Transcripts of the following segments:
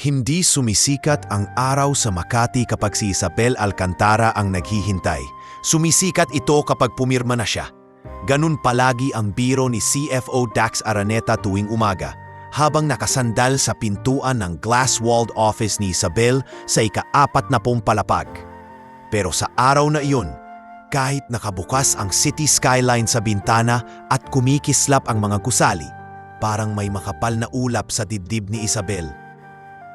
Hindi sumisikat ang araw sa Makati kapag si Isabel Alcantara ang naghihintay. Sumisikat ito kapag pumirma na siya. Ganun palagi ang biro ni CFO Dax Araneta tuwing umaga, habang nakasandal sa pintuan ng glass-walled office ni Isabel sa ika-40 palapag. Pero sa araw na iyon, kahit nakabukas ang city skyline sa bintana at kumikislap ang mga gusali, parang may makapal na ulap sa dibdib ni Isabel.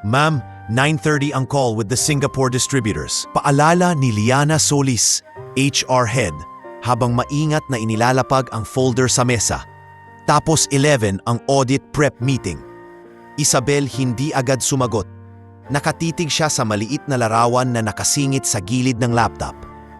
"Ma'am, 9:30 ang call with the Singapore distributors." Paalala ni Liana Solis, HR head, habang maingat na inilalapag ang folder sa mesa. Tapos 11 ang audit prep meeting. Isabel hindi agad sumagot. Nakatitig siya sa maliit na larawan na nakasingit sa gilid ng laptop.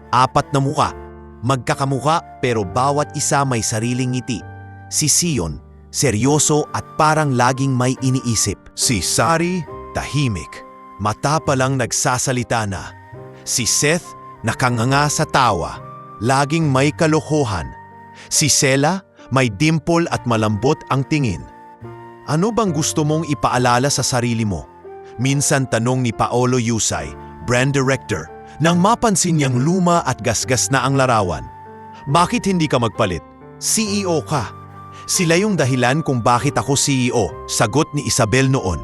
4 na muka, magkakamuka pero bawat isa may sariling ngiti. Si Sion, seryoso at parang laging may iniisip. Si Sari, tahimik, mata pa lang nagsasalita na. Si Seth, nakanganga sa tawa, laging may kalokohan. Si Sela, may dimple at malambot ang tingin. "Ano bang gusto mong ipaalala sa sarili mo?" Minsan tanong ni Paolo Yusay, brand director, nang mapansin niyang luma at gasgas na ang larawan. "Bakit hindi ka magpalit? CEO ka." "Sila yung dahilan kung bakit ako CEO," sagot ni Isabel noon.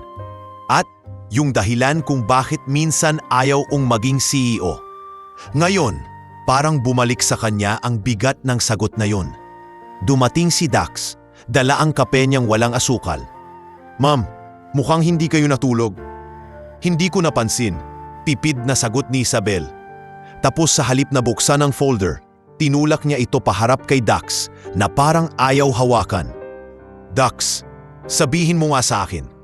At yung dahilan kung bakit minsan ayaw kong maging CEO. Ngayon, parang bumalik sa kanya ang bigat ng sagot na yon. Dumating si Dax, dala ang kape niyang walang asukal. "Ma'am, mukhang hindi kayo natulog." "Hindi ko napansin," pipid na sagot ni Isabel. Tapos sa halip na buksan ang folder, tinulak niya ito paharap kay Dax na parang ayaw hawakan. "Dax, sabihin mo nga sa akin,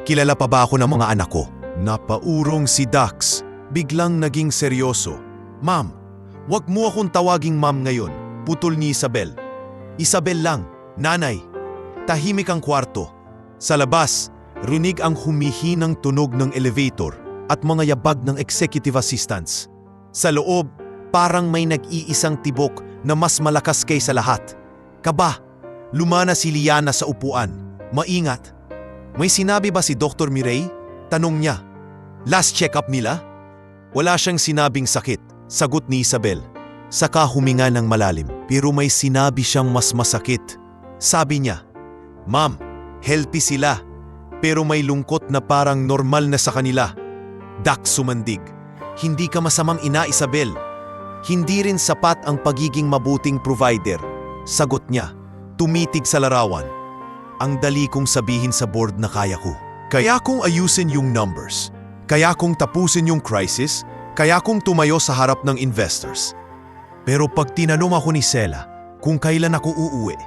kilala pa ba ako ng mga anak ko?" Napaurong si Dax, biglang naging seryoso. "Ma'am, wag mo akong tawaging ma'am ngayon," putol ni Isabel. "Isabel lang, nanay." Tahimik ang kwarto. Sa labas, rinig ang humihinang tunog ng elevator at mga yabag ng executive assistants. Sa loob, parang may nag-iisang tibok na mas malakas kaysa lahat. Kaba, lumana si Liana sa upuan. "Maingat. May sinabi ba si Dr. Mirey?" tanong niya. "Last check-up nila?" "Wala siyang sinabing sakit," sagot ni Isabel. Saka huminga ng malalim, pero may sinabi siyang mas masakit. Sabi niya, "Ma'am, healthy sila, pero may lungkot na parang normal na sa kanila." Dax sumandig. "Hindi ka masamang ina, Isabel. Hindi rin sapat ang pagiging mabuting provider," sagot niya, tumitig sa larawan. "Ang dali kong sabihin sa board na kaya ko. Kaya kong ayusin yung numbers. Kaya kong tapusin yung crisis. Kaya kong tumayo sa harap ng investors. Pero pag tinanong ako ni Sela kung kailan ako uuwi,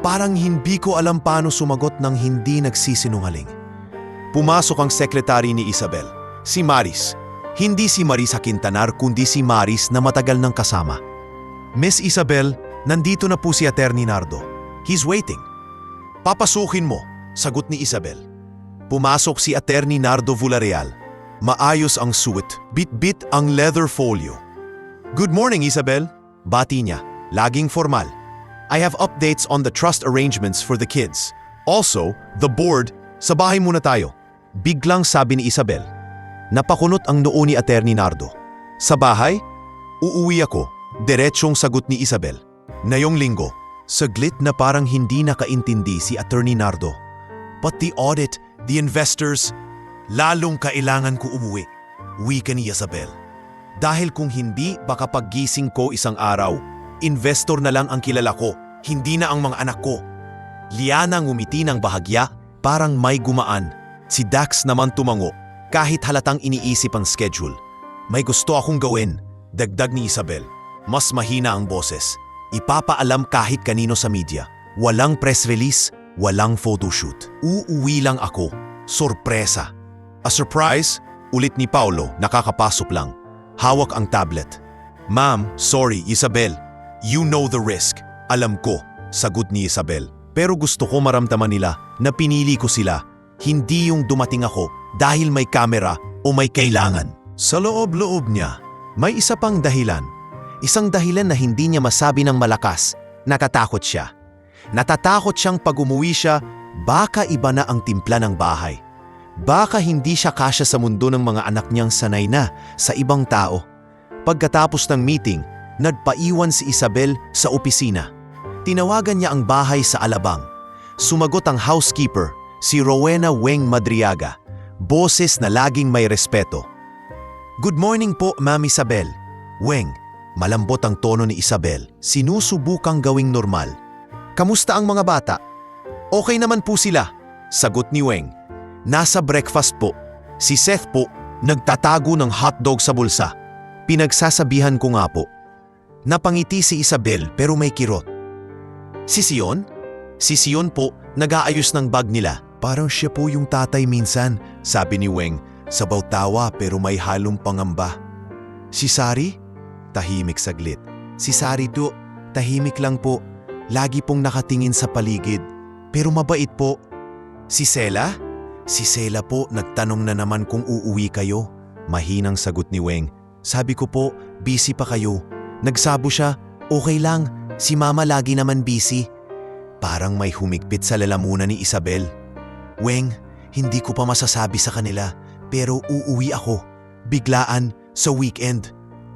parang hindi ko alam paano sumagot ng hindi nagsisinungaling." Pumasok ang sekretary ni Isabel, si Maris. Hindi si Marisa Quintanar kundi si Maris na matagal nang kasama. "Miss Isabel, nandito na po si Attorney Nardo. He's waiting." "Papasukin mo," sagot ni Isabel. Pumasok si Attorney Nardo Villarreal. Maayos ang suit, bit-bit ang leather folio. "Good morning, Isabel," bati niya, laging formal. "I have updates on the trust arrangements for the kids. Also, the board, sa bahay muna tayo." Biglang sabi ni Isabel. Napakunot ang noo ni Attorney Nardo. "Sa bahay? Uuwi ako," diretsyong sagot ni Isabel. Ngayong linggo, saglit na parang hindi nakaintindi si Attorney Nardo. "But the audit, the investors, lalong kailangan ko umuwi," wika ni Isabel. "Dahil kung hindi, baka paggising ko isang araw, investor na lang ang kilala ko, hindi na ang mga anak ko." Liana ngumiti ng bahagya, parang may gumaan. Si Dax naman tumango, kahit halatang iniisip ang schedule. "May gusto akong gawin," dagdag ni Isabel. Mas mahina ang boses. "Ipapaalam kahit kanino sa media. Walang press release, walang photoshoot. Uuwi lang ako. Sorpresa." "A surprise?" ulit ni Paolo, nakakapasok lang. Hawak ang tablet. "Ma'am, sorry, Isabel. You know the risk." "Alam ko," sagot ni Isabel. "Pero gusto ko maramdaman nila na pinili ko sila. Hindi yung dumating ako dahil may kamera o may kailangan." Sa loob-loob niya, may isa pang dahilan. Isang dahilan na hindi niya masabi ng malakas. Natatakot siya. Natatakot siyang pag umuwi siya, baka iba na ang timpla ng bahay. Baka hindi siya kasya sa mundo ng mga anak niyang sanay na sa ibang tao. Pagkatapos ng meeting, nagpaiwan si Isabel sa opisina. Tinawagan niya ang bahay sa Alabang. Sumagot ang housekeeper, si Rowena Weng Madriaga, boses na laging may respeto. "Good morning po, Ma'am Isabel." "Weng," malambot ang tono ni Isabel, sinusubukang gawing normal. "Kamusta ang mga bata?" "Okay naman po sila," sagot ni Weng. "Nasa breakfast po. Si Seth po, nagtatago ng hotdog sa bulsa." "Pinagsasabihan ko nga po." Napangiti si Isabel pero may kirot. "Si Sion?" "Si Sion po, nag-aayos ng bag nila." "Parang siya po yung tatay minsan," sabi ni Weng, sabaw tawa pero may halong pangamba. "Si Sari?" Tahimik saglit. "Si Sari to, tahimik lang po. Lagi pong nakatingin sa paligid. Pero mabait po." "Si Sela?" "Si Sela po, nagtanong na naman kung uuwi kayo." Mahinang sagot ni Weng. "Sabi ko po, busy pa kayo." Nagsabo siya, "Okay lang, si Mama lagi naman busy." Parang may humigpit sa lalamunan ni Isabel. "Weng, hindi ko pa masasabi sa kanila, pero uuwi ako. Biglaan, sa weekend."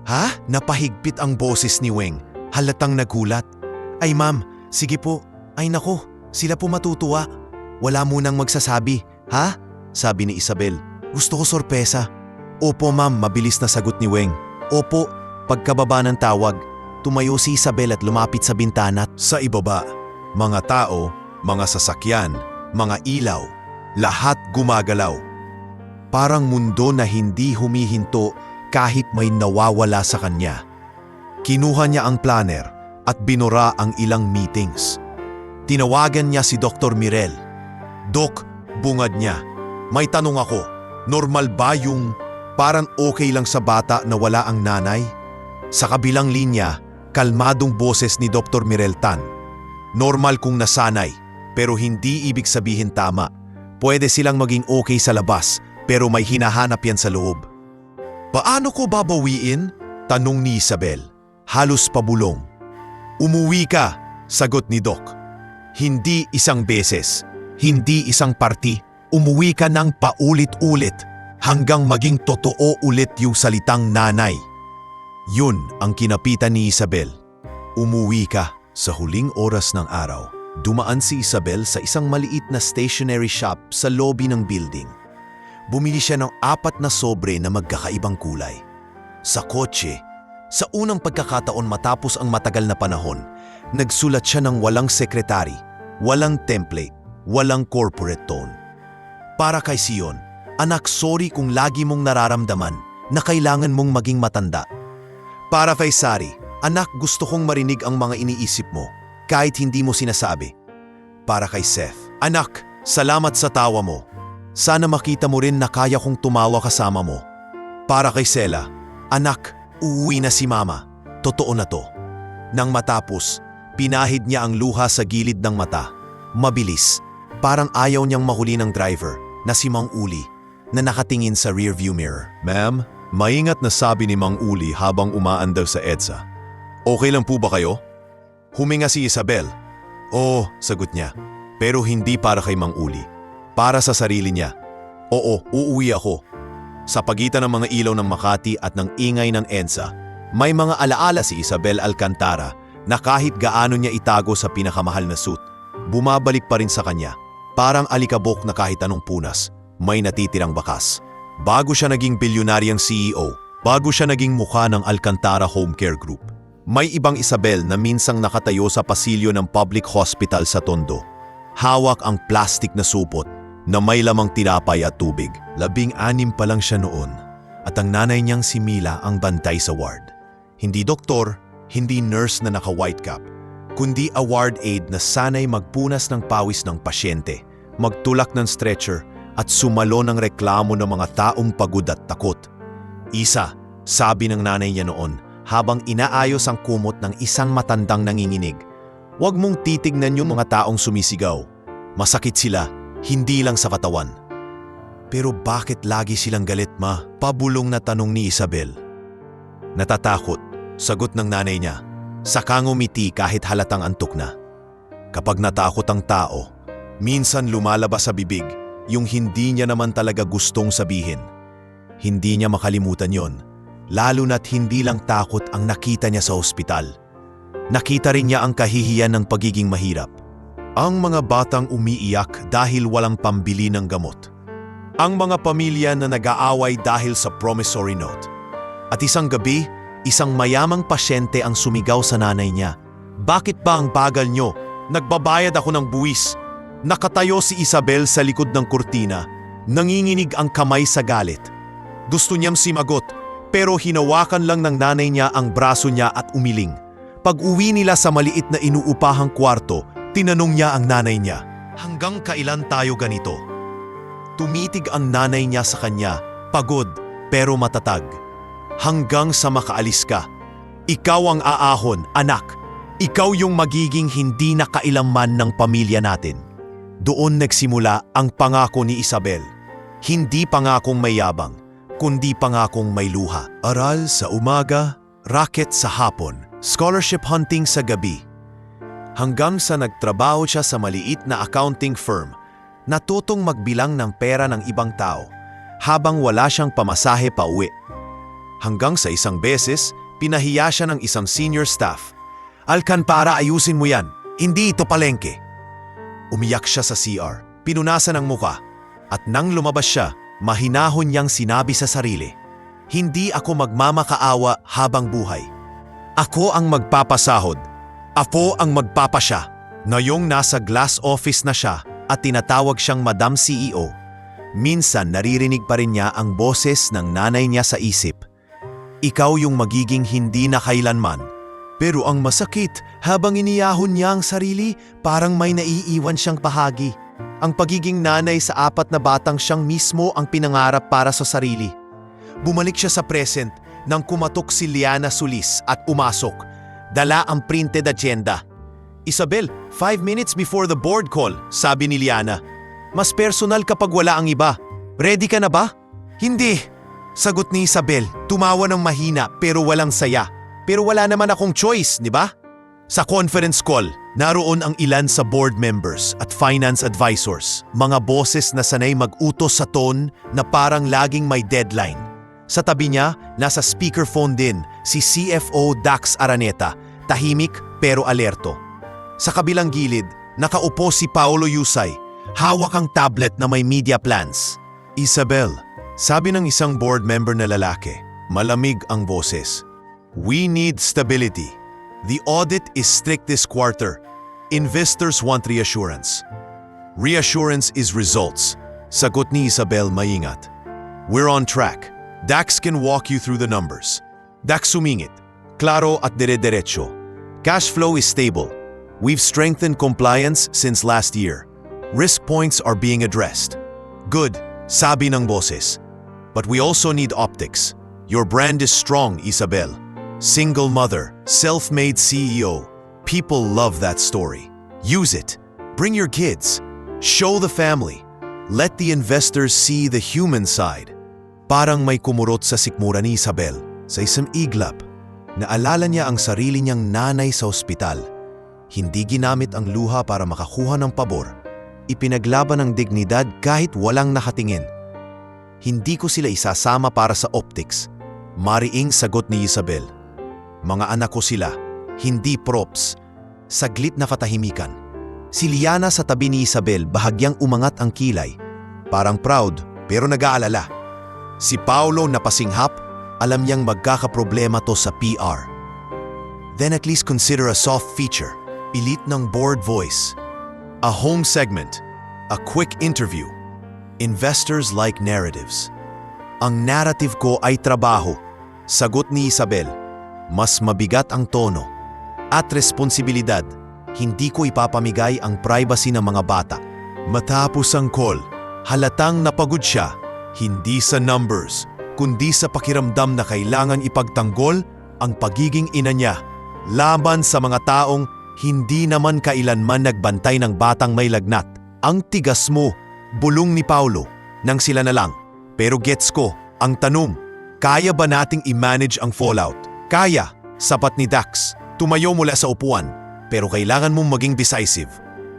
"Ha?" Napahigpit ang boses ni Weng. Halatang nagulat. "Ay ma'am, sige po. Ay nako, sila po matutuwa. Wala munang magsasabi, ha?" sabi ni Isabel. "Gusto ko sorpresa." "Opo ma'am," mabilis na sagot ni Weng. "Opo." Pagkababa ng tawag, tumayo si Isabel at lumapit sa bintana. Sa ibaba, mga tao, mga sasakyan, mga ilaw, lahat gumagalaw. Parang mundo na hindi humihinto kahit may nawawala sa kanya. Kinuha niya ang planner at binura ang ilang meetings. Tinawagan niya si Dr. Mirel. "Dok," bungad niya, "may tanong ako. Normal ba yung parang okay lang sa bata na wala ang nanay?" Sa kabilang linya, kalmadong boses ni Dr. Mirel Tan. "Normal kung nasanay, pero hindi ibig sabihin tama. Pwede silang maging okay sa labas, pero may hinahanap yan sa loob." "Paano ko babawiin?" tanong ni Isabel. Halos pabulong. "Umuwi ka," sagot ni Doc. "Hindi isang beses, hindi isang party. Umuwi ka ng paulit-ulit hanggang maging totoo ulit yung salitang nanay." Yun ang kinapitan ni Isabel. Umuwi ka. Sa huling oras ng araw, dumaan si Isabel sa isang maliit na stationery shop sa lobby ng building. Bumili siya ng 4 na sobre na magkakaibang kulay. Sa kotse, sa unang pagkakataon matapos ang matagal na panahon, nagsulat siya ng walang sekretary, walang template, walang corporate tone. "Para kay Sion, anak, sorry kung lagi mong nararamdaman na kailangan mong maging matanda. Para kay Sari, anak, gusto kong marinig ang mga iniisip mo, kahit hindi mo sinasabi. Para kay Seth, anak, salamat sa tawa mo. Sana makita mo rin na kaya kong tumawa kasama mo. Para kay Sela, anak, uuwi na si Mama. Totoo na to." Nang matapos, pinahid niya ang luha sa gilid ng mata. Mabilis, parang ayaw niyang mahuli ng driver na si Mang Uli na nakatingin sa rearview mirror. "Ma'am," maingat na sabi ni Mang Uli habang umaandar sa EDSA. "Okay lang po ba kayo?" Huminga si Isabel. "Oo," sagot niya. Pero hindi para kay Mang Uli. Para sa sarili niya. "Oo, uuwi ako." Sa pagitan ng mga ilaw ng Makati at ng ingay ng EDSA, may mga alaala si Isabel Alcantara na kahit gaano niya itago sa pinakamahal na suit, bumabalik pa rin sa kanya. Parang alikabok na kahit anong punas, may natitirang bakas. Bago siya naging bilyonaryang CEO, bago siya naging mukha ng Alcantara Home Care Group, may ibang Isabel na minsang nakatayo sa pasilyo ng public hospital sa Tondo. Hawak ang plastic na supot na may lamang tinapay at tubig. 16 pa lang siya noon at ang nanay niyang si Mila ang bantay sa ward. Hindi doktor, hindi nurse na naka-white cap, kundi a ward aide na sanay magpunas ng pawis ng pasyente, magtulak ng stretcher at sumalo ng reklamo ng mga taong pagod at takot. "Isa," sabi ng nanay niya noon habang inaayos ang kumot ng isang matandang nanginginig. "Huwag mong titignan yung mga taong sumisigaw. Masakit sila, hindi lang sa katawan." "Pero bakit lagi silang galit, Ma?" Pabulong na tanong ni Isabel. "Natatakot," sagot ng nanay niya. Saka ngumiti kahit halatang antok na. "Kapag natakot ang tao, minsan lumalabas sa bibig yung hindi niya naman talaga gustong sabihin. Hindi niya makalimutan yon, lalo na't hindi lang takot ang nakita niya sa ospital. Nakita rin niya ang kahihiyan ng pagiging mahirap. Ang mga batang umiiyak dahil walang pambili ng gamot. Ang mga pamilya na nag-aaway dahil sa promissory note. At isang gabi, isang mayamang pasyente ang sumigaw sa nanay niya. "Bakit ba ang bagal nyo? Nagbabayad ako ng buwis." Nakatayo si Isabel sa likod ng kurtina. Nanginginig ang kamay sa galit. Gusto niyang simagot, pero hinawakan lang ng nanay niya ang braso niya at umiling. Pag-uwi nila sa maliit na inuupahang kwarto, tinanong niya ang nanay niya, "Hanggang kailan tayo ganito?" Tumitig ang nanay niya sa kanya, pagod pero matatag. "Hanggang sa makaalis ka. Ikaw ang aahon, anak. Ikaw yung magiging hindi na kailanman ng pamilya natin." Doon nagsimula ang pangako ni Isabel. Hindi pangakong mayabang, kundi pangakong may luha. Aral sa umaga, racket sa hapon, scholarship hunting sa gabi. Hanggang sa nagtrabaho siya sa maliit na accounting firm, natutong magbilang ng pera ng ibang tao habang wala siyang pamasahe pa uwi. Hanggang sa isang beses, pinahiya siya ng isang senior staff. "Alcanpara, ayusin mo yan. Hindi ito palengke." Umiyak siya sa CR, pinunasan ang muka, at nang lumabas siya, mahinahon niyang sinabi sa sarili, "Hindi ako magmamakaawa habang buhay. Ako ang magpapasahod. Ako ang magpapasya." Ngayong nasa glass office na siya at tinatawag siyang Madam CEO, minsan naririnig pa rin niya ang boses ng nanay niya sa isip. Ikaw yung magiging hindi na kailanman. Pero ang masakit, habang iniyahon niya ang sarili, parang may naiiwan siyang bahagi. Ang pagiging nanay sa 4 na batang siyang mismo ang pinangarap para sa sarili. Bumalik siya sa present nang kumatok si Liana Solis at umasok. Dala ang printed agenda. "Isabel, 5 minutes before the board call," sabi ni Liana. "Mas personal kapag wala ang iba. Ready ka na ba?" "Hindi," sagot ni Isabel, tumawa ng mahina pero walang saya. "Pero wala naman akong choice, di ba?" Sa conference call, naroon ang ilan sa board members at finance advisors, mga boses na sanay mag-utos sa tone na parang laging may deadline. Sa tabi niya, nasa speakerphone din si CFO Dax Araneta, tahimik pero alerto. Sa kabilang gilid, nakaupo si Paolo Yusay, hawak ang tablet na may media plans. "Isabel," sabi ng isang board member na lalaki, malamig ang boses. "We need stability. The audit is strict this quarter. Investors want reassurance." "Reassurance is results," sagot ni Isabel maingat. "We're on track. Dax can walk you through the numbers." Dax sumingit, klaro at dire-derecho. "Cash flow is stable. We've strengthened compliance since last year. Risk points are being addressed." "Good," sabi ng boses. "But we also need optics. Your brand is strong, Isabel. Single mother, self-made CEO. People love that story. Use it. Bring your kids. Show the family. Let the investors see the human side." Parang may kumurot sa sikmura ni Isabel sa isang iglap. Naalala niya ang sarili niyang nanay sa ospital. Hindi ginamit ang luha para makakuha ng pabor. Ipinaglaban ang dignidad kahit walang nakatingin. "Hindi ko sila isasama para sa optics," mariing sagot ni Isabel. "Mga anak ko sila, hindi props." Saglit na katahimikan. Si Liana sa tabi ni Isabel bahagyang umangat ang kilay. Parang proud pero nag-aalala. Si Paolo napasinghap, alam niyang magkakaproblema to sa PR. "Then at least consider a soft feature," pilit ng board voice. "A home segment, a quick interview. Investors like narratives." "Ang narrative ko ay trabaho," sagot ni Isabel. Mas mabigat ang tono at responsibilidad. "Hindi ko ipapamigay ang privacy ng mga bata." Matapos ang call, halatang napagod siya, hindi sa numbers, kundi sa pakiramdam na kailangan ipagtanggol ang pagiging ina niya laban sa mga taong hindi naman kailanman nagbantay ng batang may lagnat. "Ang tigas mo," bulong ni Paulo, nang sila na lang. "Pero gets ko, ang tanong, kaya ba nating i-manage ang fallout?" "Kaya," sapat ni Dax. Tumayo mula sa upuan, "pero kailangan mong maging decisive.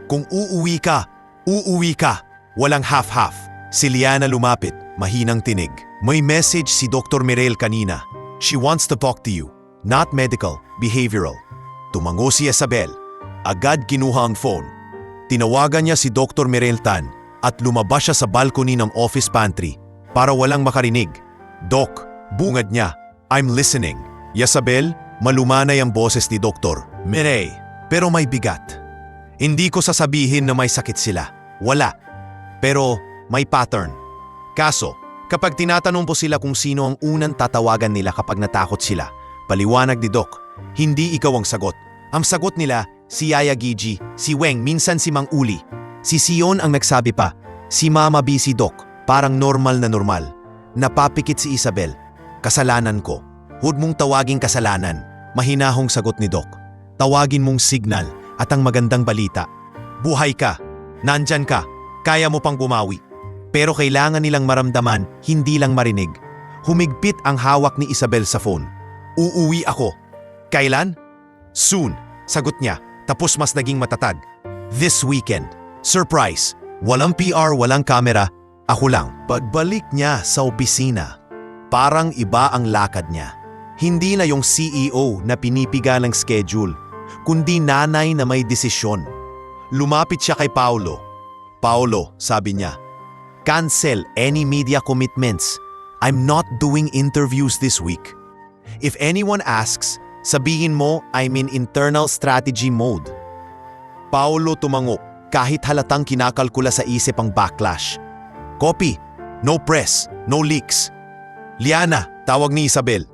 Kung uuwi ka, uuwi ka. Walang half-half. Si Liana lumapit, mahinang tinig. May message si Dr. Mirel kanina. She wants to talk to you. Not medical, behavioral. Tumango si Isabel. Agad kinuha ang phone. Tinawagan niya si Dr. Mirel Tan at lumabas siya sa balcony ng office pantry para walang makarinig. Doc, bungad niya. I'm listening. Isabel, malumanay ang boses ni Dr. Mirel, pero may bigat. Hindi ko sasabihin na may sakit sila. Wala. Pero may pattern. Kaso, kapag tinatanong po sila kung sino ang unang tatawagan nila kapag natakot sila, paliwanag ni Doc, hindi ikaw ang sagot. Ang sagot nila, si Yaya Gigi, si Weng, minsan si Mang Uli. Si Sion ang nagsabi pa, si Mama B, si Doc, parang normal na normal. Napapikit si Isabel. Kasalanan ko. Huwag mong tawaging kasalanan. Mahinahong sagot ni Doc. Tawagin mong signal at ang magandang balita. Buhay ka. Nandyan ka. Kaya mo pang bumawi. Pero kailangan nilang maramdaman, hindi lang marinig. Humigpit ang hawak ni Isabel sa phone. Uuwi ako. Kailan? Soon. Sagot niya. Tapos mas naging matatag. This weekend. Surprise. Walang PR, walang kamera. Ako lang. Pagbalik niya sa opisina, parang iba ang lakad niya. Hindi na yung CEO na pinipiga ng schedule, kundi nanay na may desisyon. Lumapit siya kay Paolo. Paolo, sabi niya, cancel any media commitments. I'm not doing interviews this week. If anyone asks, sabihin mo I'm in internal strategy mode. Paolo tumango kahit halatang kinakalkula sa isip ang backlash. Copy, no press, no leaks. Liana, tawag ni Isabel.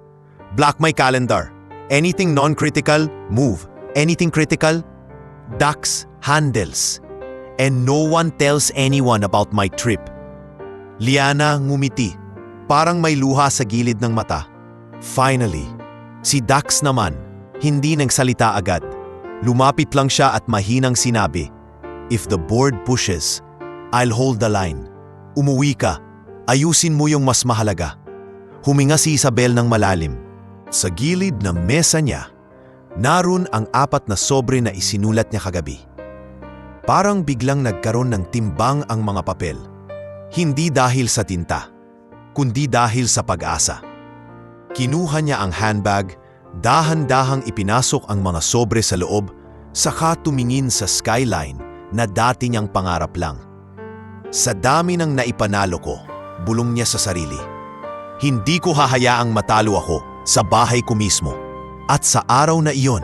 Block my calendar. Anything non-critical, move. Anything critical, Dax handles. And no one tells anyone about my trip. Liana ngumiti, parang may luha sa gilid ng mata. Finally, si Dax naman, hindi nagsalita agad. Lumapit lang siya at mahinang sinabi, if the board pushes, I'll hold the line. Umuwi ka, ayusin mo yung mas mahalaga. Huminga si Isabel ng malalim. Sa gilid ng mesa niya, naroon ang 4 na sobre na isinulat niya kagabi. Parang biglang nagkaroon ng timbang ang mga papel. Hindi dahil sa tinta, kundi dahil sa pag-asa. Kinuha niya ang handbag, dahan-dahang ipinasok ang mga sobre sa loob, saka tumingin sa skyline na dati niyang pangarap lang. Sa dami ng naipanalo ko, bulong niya sa sarili. Hindi ko hahayaang matalo ako sa bahay ko mismo. At sa araw na iyon,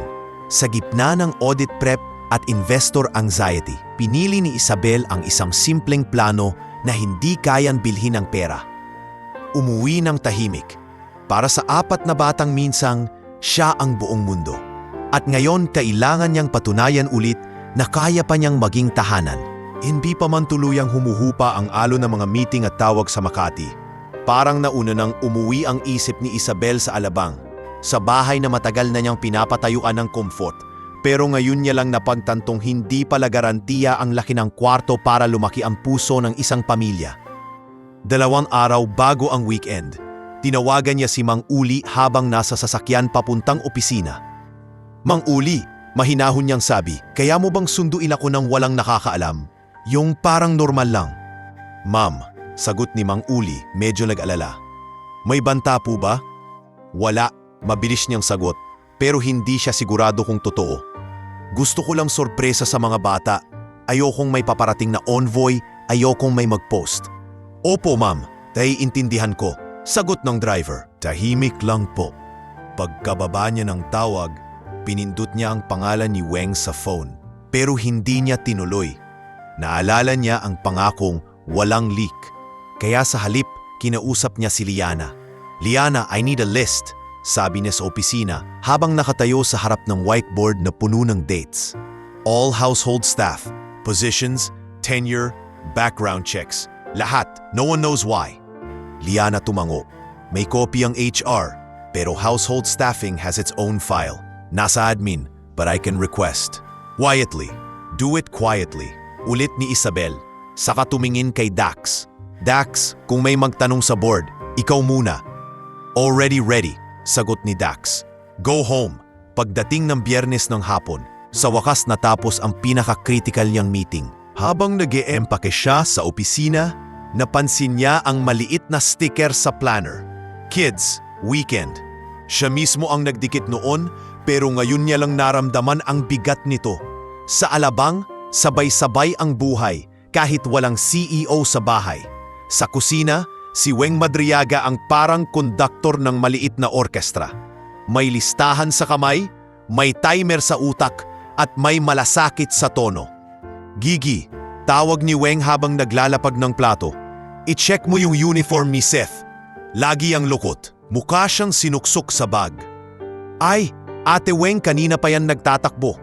sa gitna ng audit prep at investor anxiety, pinili ni Isabel ang isang simpleng plano na hindi kayang bilhin ng pera. Umuwi ng tahimik. Para sa 4 na batang minsang, siya ang buong mundo. At ngayon kailangan niyang patunayan ulit na kaya pa niyang maging tahanan. Hindi pa man tuluyang humuhupa ang alon ng mga meeting at tawag sa Makati. Parang nauna nang umuwi ang isip ni Isabel sa Alabang, sa bahay na matagal na niyang pinapatayuan ng comfort. Pero ngayon niya lang napagtantong hindi pala garantiya ang laki ng kwarto para lumaki ang puso ng isang pamilya. 2 araw bago ang weekend, tinawagan niya si Mang Uli habang nasa sasakyan papuntang opisina. Mang Uli, mahinahon niyang sabi, kaya mo bang sunduin ako ng walang nakakaalam? Yung parang normal lang. Ma'am, sagot ni Mang Uli, medyo nag-alala. May banta po ba? Wala, mabilis niyang sagot, pero hindi siya sigurado kung totoo. Gusto ko lang sorpresa sa mga bata. Ayokong may paparating na envoy, ayokong may mag-post. Opo ma'am, naiintindihan ko. Sagot ng driver. Tahimik lang po. Pagkababa niya ng tawag, pinindot niya ang pangalan ni Weng sa phone. Pero hindi niya tinuloy. Naalala niya ang pangakong walang leak. Kaya sa halip, kinausap niya si Liana. Liana, I need a list. Sabi niya sa opisina habang nakatayo sa harap ng whiteboard na puno ng dates. All household staff, positions, tenure, background checks. Lahat, no one knows why. Liana tumango. May copy ang HR, pero household staffing has its own file. Nasa admin, but I can request. Quietly. Do it quietly. Ulit ni Isabel. Saka tumingin kay Dax. Dax, kung may magtanong sa board, ikaw muna. Already ready. Sagot ni Dax. Go home. Pagdating ng Biyernes ng hapon, sa wakas natapos ang pinaka-critical niyang meeting. Habang nag-e-empake siya sa opisina, napansin niya ang maliit na sticker sa planner. Kids, weekend. Siya mismo ang nagdikit noon pero ngayon niya lang naramdaman ang bigat nito. Sa alabang, sabay-sabay ang buhay kahit walang CEO sa bahay. Sa kusina, si Weng Madriaga ang parang konduktor ng maliit na orkestra. May listahan sa kamay, may timer sa utak at may malasakit sa tono. Gigi, tawag ni Weng habang naglalapag ng plato. I-check mo yung uniform ni Seth. Lagi ang lukot. Mukha siyang sinuksok sa bag. Ay, Ate Weng kanina pa yan nagtatakbo.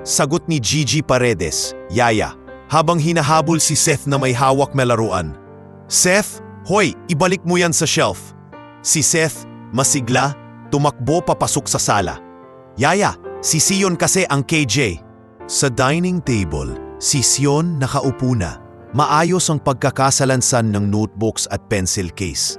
Sagot ni Gigi Paredes, yaya, habang hinahabol si Seth na may hawak na laruan. Seth, hoy, ibalik mo yan sa shelf. Si Seth, masigla, tumakbo papasok sa sala. Yaya, si Sion kasi ang KJ. Sa dining table, si Sion nakaupo na. Maayos ang pagkakasalansan ng notebooks at pencil case.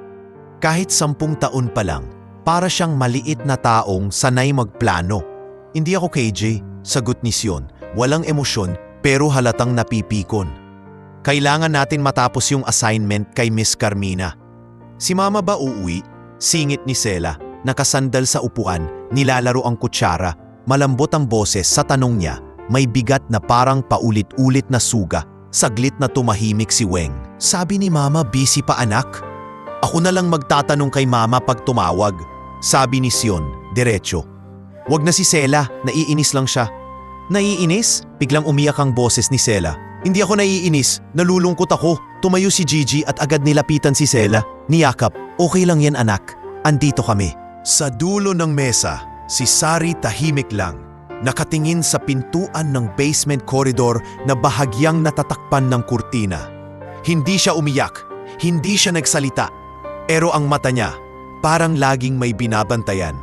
Kahit 10 taon pa lang, para siyang maliit na taong sanay magplano. Hindi ako KJ, sagot ni Sion. Walang emosyon pero halatang napipikon. Kailangan natin matapos yung assignment kay Miss Carmina. Si Mama ba uuwi? Singit ni Sela, nakasandal sa upuan, nilalaro ang kutsara. Malambot ang boses sa tanong niya. May bigat na parang paulit-ulit na suga. Saglit na tumahimik si Weng. Sabi ni Mama, busy pa anak. Ako na lang magtatanong kay Mama pag tumawag. Sabi ni Sion, diretso. Wag na si Sela, naiinis lang siya. Naiinis? Biglang umiyak ang boses ni Sela. Hindi ako naiinis, nalulungkot ako. Tumayo si Gigi at agad nilapitan si Sela. Niyakap, okay lang yan anak. Andito kami. Sa dulo ng mesa, si Sari tahimik lang. Nakatingin sa pintuan ng basement corridor na bahagyang natatakpan ng kurtina. Hindi siya umiyak, hindi siya nagsalita. Pero ang mata niya, parang laging may binabantayan.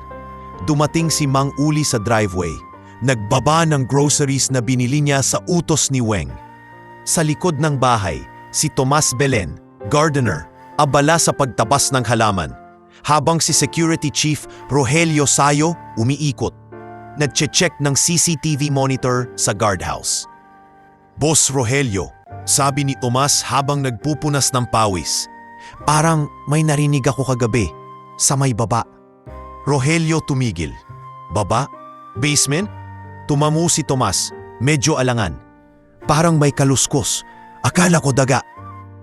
Dumating si Mang Uli sa driveway. Nagbaba ng groceries na binili niya sa utos ni Weng. Sa likod ng bahay, si Tomas Belen, gardener, abala sa pagtabas ng halaman. Habang si Security Chief Rogelio Sayo umiikot. Nagche-check ng CCTV monitor sa guardhouse. Boss Rogelio, sabi ni Tomas habang nagpupunas ng pawis. Parang may narinig ako kagabi, sa may baba. Rogelio tumigil. Baba? Basement? Tumamu si Tomas, medyo alangan. Parang may kaluskos, akala ko daga.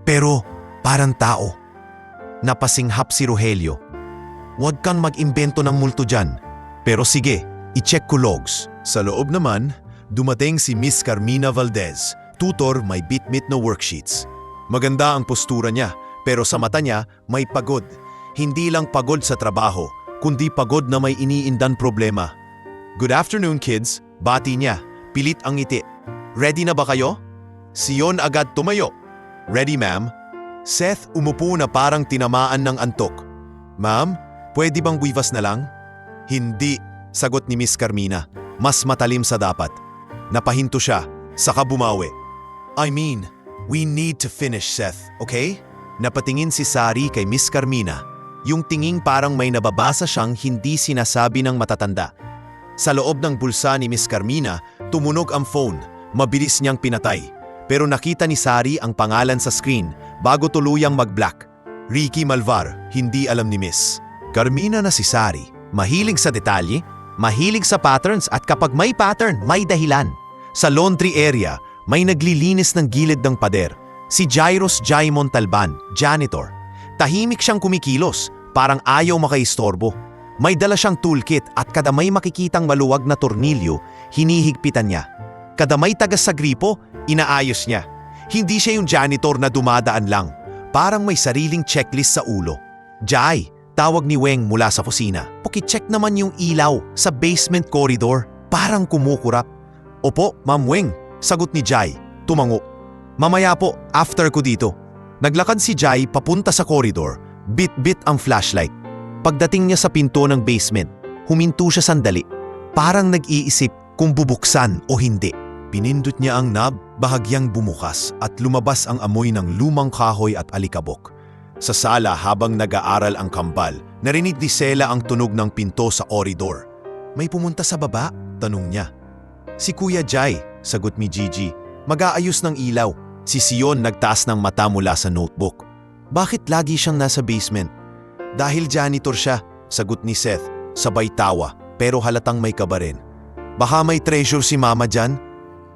Pero parang tao. Napasinghap si Rogelio. Huwag kang mag-imbento ng multo dyan. Pero sige, i-check ko logs. Sa loob naman, dumating si Miss Carmina Valdez, tutor may bitbit na worksheets. Maganda ang postura niya, pero sa mata niya may pagod. Hindi lang pagod sa trabaho, kundi pagod na may iniindan problema. Good afternoon kids, bati niya, pilit ang ngiti. Ready na ba kayo? Sion agad tumayo. Ready ma'am. Seth umupo na parang tinamaan ng antok. Ma'am, pwede bang buivas na lang? Hindi. Sagot ni Miss Carmina, mas matalim sa dapat. Napahinto siya, saka bumawi. I mean, we need to finish Seth, okay? Napatingin si Sari kay Miss Carmina, yung tinging parang may nababasa siyang hindi sinasabi ng matatanda. Sa loob ng bulsa ni Miss Carmina, tumunog ang phone, mabilis niyang pinatay. Pero nakita ni Sari ang pangalan sa screen bago tuluyang mag-black. Ricky Malvar, hindi alam ni Miss Carmina na si Sari. Mahilig sa detalye, mahilig sa patterns at kapag may pattern, may dahilan. Sa laundry area, may naglilinis ng gilid ng pader. Si Jairus Jai Montalban, janitor. Tahimik siyang kumikilos, parang ayaw makaistorbo. May dala siyang toolkit at kada may makikitang maluwag na tornilyo, hinihigpitan niya. Kada may tagas sa gripo, inaayos niya. Hindi siya yung janitor na dumadaan lang. Parang may sariling checklist sa ulo. Jai, tawag ni Weng mula sa kusina. Paki-check naman yung ilaw sa basement corridor. Parang kumukurap. Opo, Ma'am Weng, sagot ni Jai. Tumango. Mamaya po, after ko dito. Naglakad si Jai papunta sa corridor. Bit-bit ang flashlight. Pagdating niya sa pinto ng basement, huminto siya sandali. Parang nag-iisip kung bubuksan o hindi. Pinindot niya ang knob, bahagyang bumukas at lumabas ang amoy ng lumang kahoy at alikabok. Sa sala habang nag-aaral ang kambal, narinig ni Sela ang tunog ng pinto sa corridor. May pumunta sa baba? Tanong niya. Si Kuya Jai, sagot ni Gigi. Mag-aayos ng ilaw. Si Sion nagtaas ng mata mula sa notebook. Bakit lagi siyang nasa basement? Dahil janitor siya, sagot ni Seth, sabay tawa, pero halatang may kaba rin. Baka may treasure si Mama dyan?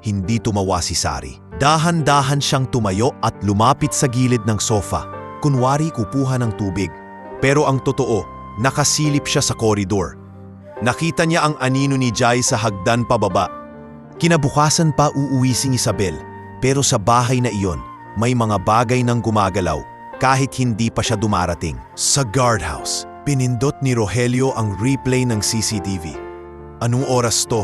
Hindi tumawa si Sari. Dahan-dahan siyang tumayo at lumapit sa gilid ng sofa, kunwari kukuha ng tubig. Pero ang totoo, nakasilip siya sa koridor. Nakita niya ang anino ni Jai sa hagdan pababa. Kinabukasan pa uuwi si Isabel, pero sa bahay na iyon, may mga bagay nang gumagalaw kahit hindi pa siya dumarating. Sa guardhouse, pinindot ni Rogelio ang replay ng CCTV. Anong oras to?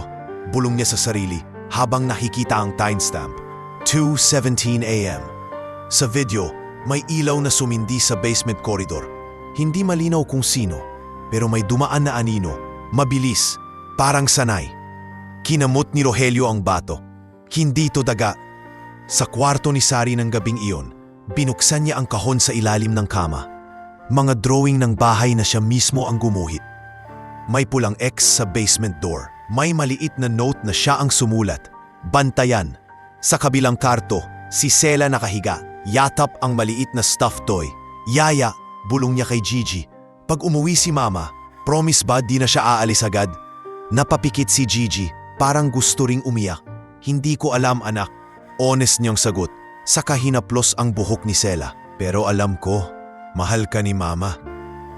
Bulong niya sa sarili habang nakikita ang timestamp. 2:17 a.m. Sa video, may ilaw na sumindi sa basement corridor. Hindi malinaw kung sino, pero may dumaan na anino. Mabilis, parang sanay. Kinamot ni Rogelio ang bato. Hindi to daga. Sa kwarto ni Sari ng gabing iyon, binuksan niya ang kahon sa ilalim ng kama. Mga drawing ng bahay na siya mismo ang gumuhit. May pulang X sa basement door. May maliit na note na siya ang sumulat. Bantayan. Sa kabilang karto, si Sela nakahiga. Yatap ang maliit na stuffed toy. Yaya, bulong niya kay Gigi. Pag umuwi si Mama, promise ba di na siya aalis agad? Napapikit si Gigi, parang gusto ring umiyak. Hindi ko alam, anak. Honest niyang sagot. Saka hinaplos ang buhok ni Sela. Pero alam ko, mahal ka ni Mama.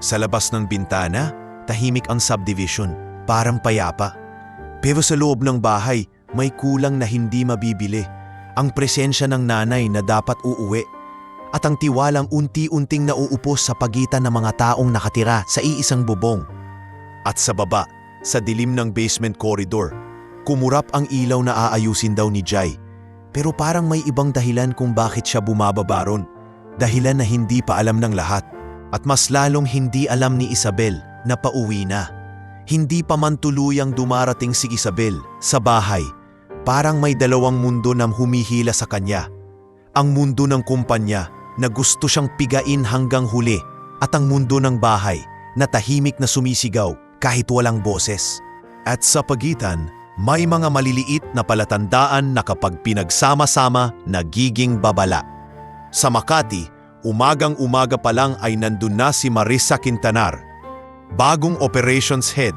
Sa labas ng bintana, tahimik ang subdivision, parang payapa. Pero sa loob ng bahay, may kulang na hindi mabibili. Ang presensya ng nanay na dapat uuwi. At ang tiwalang unti-unting nauupos sa pagitan ng mga taong nakatira sa iisang bubong. At sa baba, sa dilim ng basement corridor, kumurap ang ilaw na aayusin daw ni Jai. Pero parang may ibang dahilan kung bakit siya bumababa ron. Dahilan na hindi pa alam ng lahat. At mas lalong hindi alam ni Isabel na pauwi na. Hindi pa man tuluyang dumarating si Isabel sa bahay. Parang may dalawang mundo na humihila sa kanya. Ang mundo ng kumpanya na gusto siyang pigain hanggang huli at ang mundo ng bahay na tahimik na sumisigaw kahit walang boses. At sa pagitan, may mga maliliit na palatandaan na kapag pinagsama-sama, nagiging babala. Sa Makati, umagang-umaga pa lang ay nandun na si Marissa Quintanar. Bagong operations head.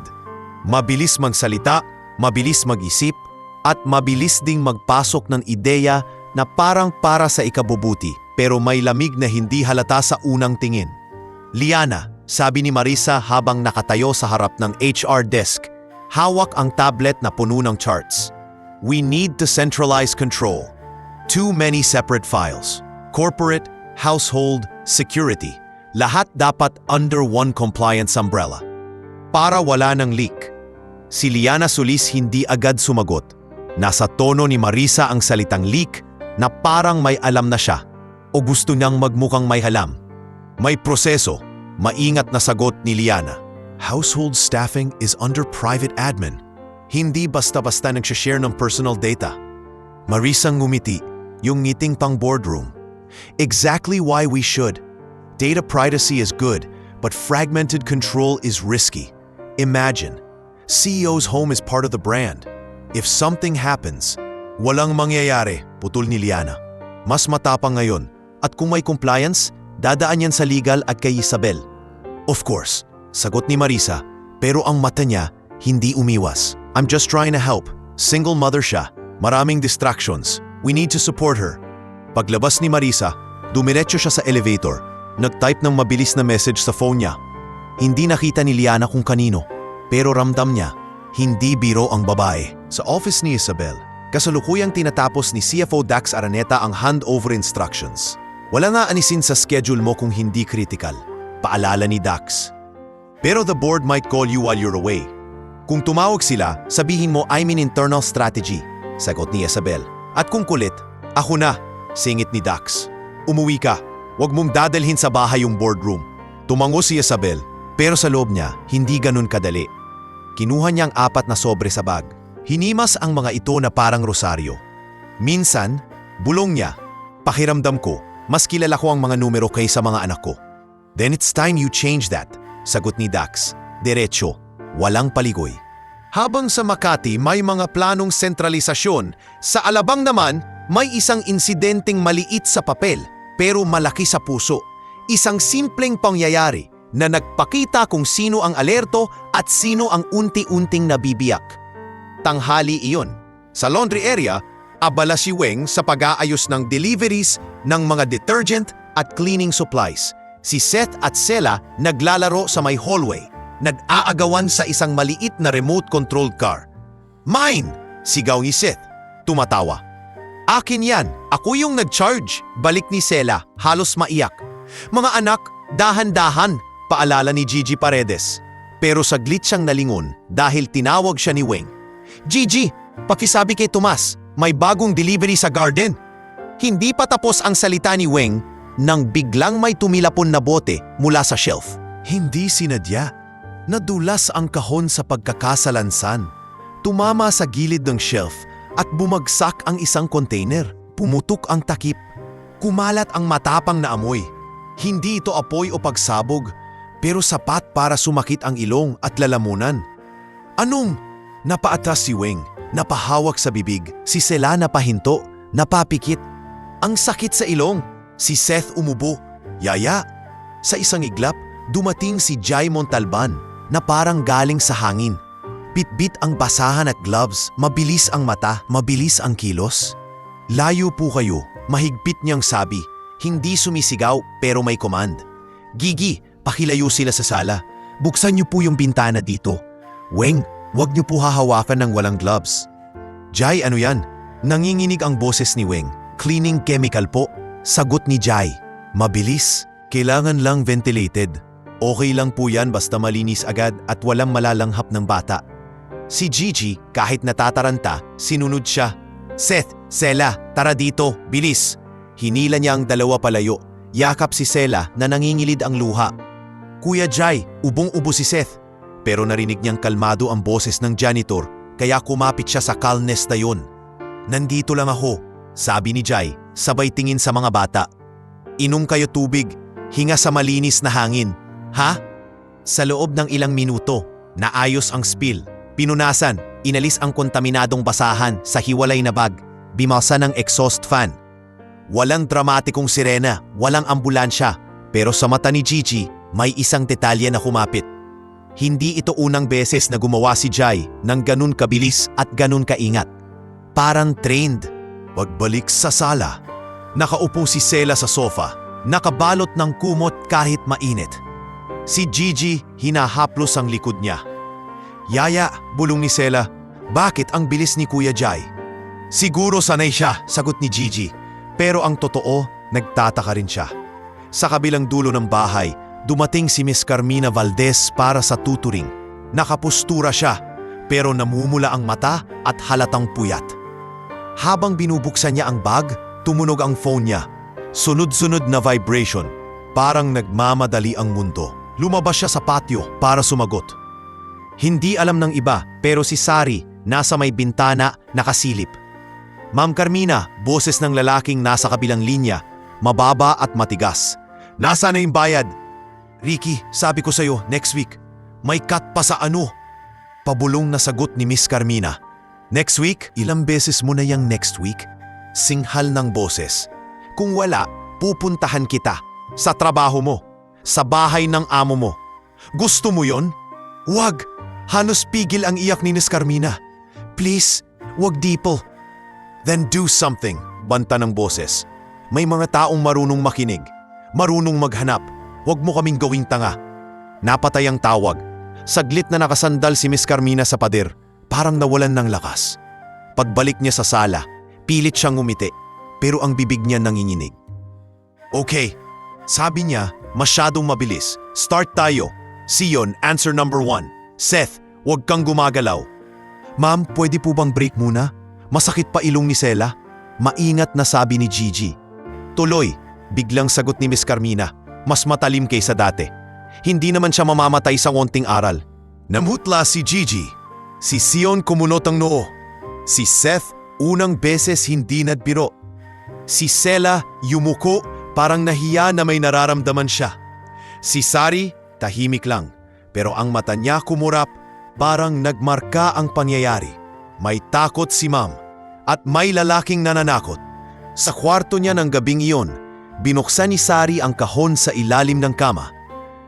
Mabilis magsalita, mabilis mag-isip, at mabilis ding magpasok ng ideya na parang para sa ikabubuti pero may lamig na hindi halata sa unang tingin. Liana, sabi ni Marissa habang nakatayo sa harap ng HR desk, hawak ang tablet na puno ng charts. We need to centralize control. Too many separate files. Corporate, household, security. Lahat dapat under one compliance umbrella. Para wala ng leak. Si Liana Solis hindi agad sumagot. Nasa tono ni Marissa ang salitang leak na parang may alam na siya o gusto niyang magmukhang may halam. May proseso, maingat na sagot ni Liana. Household staffing is under private admin. Hindi basta-basta nagsishare ng personal data. Marissa ngumiti, yung ngiting pang boardroom. Exactly why we should. Data privacy is good, but fragmented control is risky. Imagine, CEO's home is part of the brand. If something happens, walang mangyayari, putol ni Liana. Mas matapang ngayon, at kung may compliance, dadaan yan sa legal at kay Isabel. Of course, sagot ni Marissa, pero ang mata niya hindi umiwas. I'm just trying to help. Single mother siya, maraming distractions. We need to support her. Paglabas ni Marissa, dumiretso siya sa elevator. Nag-type ng mabilis na message sa phone niya. Hindi nakita ni Liana kung kanino, pero ramdam niya, hindi biro ang babae. Sa office ni Isabel, kasalukuyang tinatapos ni CFO Dax Araneta ang handover instructions. Wala nga anisin sa schedule mo kung hindi critical. Paalala ni Dax. Pero the board might call you while you're away. Kung tumawag sila, sabihin mo I'm in internal strategy, sagot ni Isabel. At kung kulit, ako na, singit ni Dax. Umuwi ka, wag mong dadalhin sa bahay yung boardroom. Tumango si Isabel, pero sa loob niya, hindi ganun kadali. Kinuha niyang 4 na sobre sa bag. Hinimas ang mga ito na parang rosaryo. Minsan, bulong niya, pakiramdam ko, mas kilala ko ang mga numero kaysa mga anak ko. Then it's time you change that, sagot ni Dax. Diretso, walang paligoy. Habang sa Makati may mga planong sentralisasyon, sa Alabang naman May isang insidenteng maliit sa papel pero malaki sa puso. Isang simpleng pangyayari na nagpakita kung sino ang alerto at sino ang unti-unting nabibiyak. Tanghali iyon. Sa laundry area, abala si Weng sa pag-aayos ng deliveries ng mga detergent at cleaning supplies. Si Seth at Sela naglalaro sa may hallway. Nag-aagawan sa isang maliit na remote-controlled car. "Mine!" sigaw ni Seth. Tumatawa. "Akin yan. Ako yung nag-charge." Balik ni Sela, halos maiyak. "Mga anak, dahan-dahan," paalala ni Gigi Paredes. Pero saglit siyang nalingon dahil tinawag siya ni Weng. "Gigi, pakisabi kay Tomas, may bagong delivery sa garden." Hindi pa tapos ang salita ni Weng nang biglang may tumilapon na bote mula sa shelf. Hindi sinadya. Nadulas ang kahon sa pagkakasalansan. Tumama sa gilid ng shelf at bumagsak ang isang container. Pumutok ang takip. Kumalat ang matapang na amoy. Hindi ito apoy o pagsabog, pero sapat para sumakit ang ilong at lalamunan. "Anong?" Napaatras si Weng, napahawak sa bibig. Si Sela napahinto, napapikit. "Ang sakit sa ilong." Si Seth umubo. "Yaya." Sa isang iglap, dumating si Jai Montalban na parang galing sa hangin. Bitbit ang basahan at gloves, mabilis ang mata, mabilis ang kilos. "Layo po kayo," mahigpit niyang sabi. Hindi sumisigaw pero may command. "Gigi, pakilayo sila sa sala. Buksan niyo po yung bintana dito. Weng, wag niyo po hahawakan ng walang gloves." "Jai, ano yan?" Nanginginig ang boses ni Weng. "Cleaning chemical po." Sagot ni Jai. "Mabilis. Kailangan lang ventilated. Okay lang po yan basta malinis agad at walang malalanghap ng bata." Si Gigi, kahit natataranta, sinunod siya. "Seth, Sela, tara dito, bilis." Hinila niya ang dalawa palayo. Yakap si Sela na nangingilid ang luha. "Kuya Jai, ubong-ubo si Seth." Pero narinig niyang kalmado ang boses ng janitor kaya kumapit siya sa calmness na yun. "Nandito lang ako," sabi ni Jai, sabay tingin sa mga bata. "Inom kayo tubig, hinga sa malinis na hangin. Ha?" Sa loob ng ilang minuto, naayos ang spill. Pinunasan, inalis ang kontaminadong basahan sa hiwalay na bag, bimalsa ng exhaust fan. Walang dramatikong sirena, walang ambulansya, pero sa mata ni Gigi, may isang detalye na humapit. Hindi ito unang beses na gumawa si Jai ng ganun kabilis at ganun kaingat. Parang trained. Pagbalik sa sala, nakaupo si Sela sa sofa, nakabalot ng kumot kahit mainit. Si Gigi hinahaplos ang likod niya. "Yaya," bulong ni Sela, "bakit ang bilis ni Kuya Jai?" "Siguro sanay siya," sagot ni Gigi. Pero ang totoo, nagtataka rin siya. Sa kabilang dulo ng bahay, dumating si Miss Carmina Valdez para sa tutoring. Nakapustura siya, pero namumula ang mata at halatang puyat. Habang binubuksan niya ang bag, tumunog ang phone niya. Sunod-sunod na vibration, parang nagmamadali ang mundo. Lumabas siya sa patio para sumagot. Hindi alam ng iba, pero si Sari nasa may bintana nakasilip. "Ma'am Carmina," boses ng lalaking nasa kabilang linya, mababa at matigas. "Nasaan na yung bayad?" "Ricky, sabi ko sa'yo, next week. May cut pa sa ano?" Pabulong na sagot ni Miss Carmina. "Next week? Ilang beses mo na yung next week?" Singhal ng boses. "Kung wala, pupuntahan kita. Sa trabaho mo. Sa bahay ng amo mo. Gusto mo yon?" "Wag!" Halos pigil ang iyak ni Miss Carmina. "Please, wag Dipol." "Then do something," banta ng boses. "May mga taong marunong makinig, marunong maghanap. Wag mo kaming gawing tanga." Napatay ang tawag. Saglit na nakasandal si Miss Carmina sa pader, parang nawalan ng lakas. Pagbalik niya sa sala, pilit siyang ngumiti, pero ang bibig niya nanginginig. "Okay," sabi niya, masyadong mabilis. "Start tayo. Sion, answer number 1. Seth, wag kang gumagalaw." "Ma'am, pwede po bang break muna? Masakit pa ilong ni Sela." Maingat na sabi ni Gigi. "Tuloy," biglang sagot ni Miss Carmina. Mas matalim kaysa dati. Hindi naman siya mamamatay sa konting aral. Namutla si Gigi. Si Sion kumunot ang noo. Si Seth unang beses hindi nadbiro. Si Sela yumuko parang nahiya na may nararamdaman siya. Si Sari tahimik lang, pero ang mata niya kumurap, parang nagmarka ang pangyayari. May takot si Ma'am at may lalaking nananakot. Sa kwarto niya ng gabing iyon, binuksan ni Sari ang kahon sa ilalim ng kama.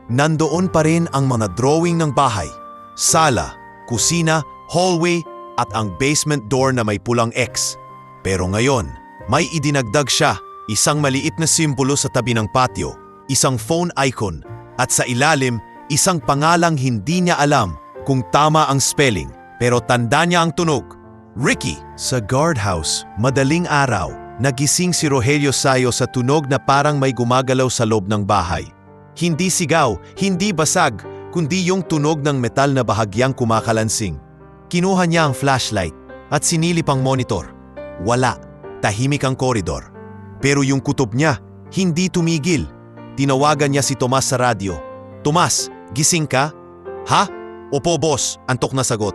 Nandoon pa rin ang mga drawing ng bahay, sala, kusina, hallway at ang basement door na may pulang X. Pero ngayon, may idinagdag siya, isang maliit na simbolo sa tabi ng patio, isang phone icon, at sa ilalim, isang pangalang hindi niya alam kung tama ang spelling, pero tanda niya ang tunog. Ricky! Sa guardhouse, madaling araw, nagising si Rogelio Sayo sa tunog na parang may gumagalaw sa loob ng bahay. Hindi sigaw, hindi basag, kundi yung tunog ng metal na bahagyang kumakalansing. Kinuha niya ang flashlight at sinilip ang monitor. Wala, tahimik ang koridor. Pero yung kutob niya, hindi tumigil. Tinawagan niya si Tomas sa radyo. Tomas, gising ka? Ha? Opo boss, antok na sagot.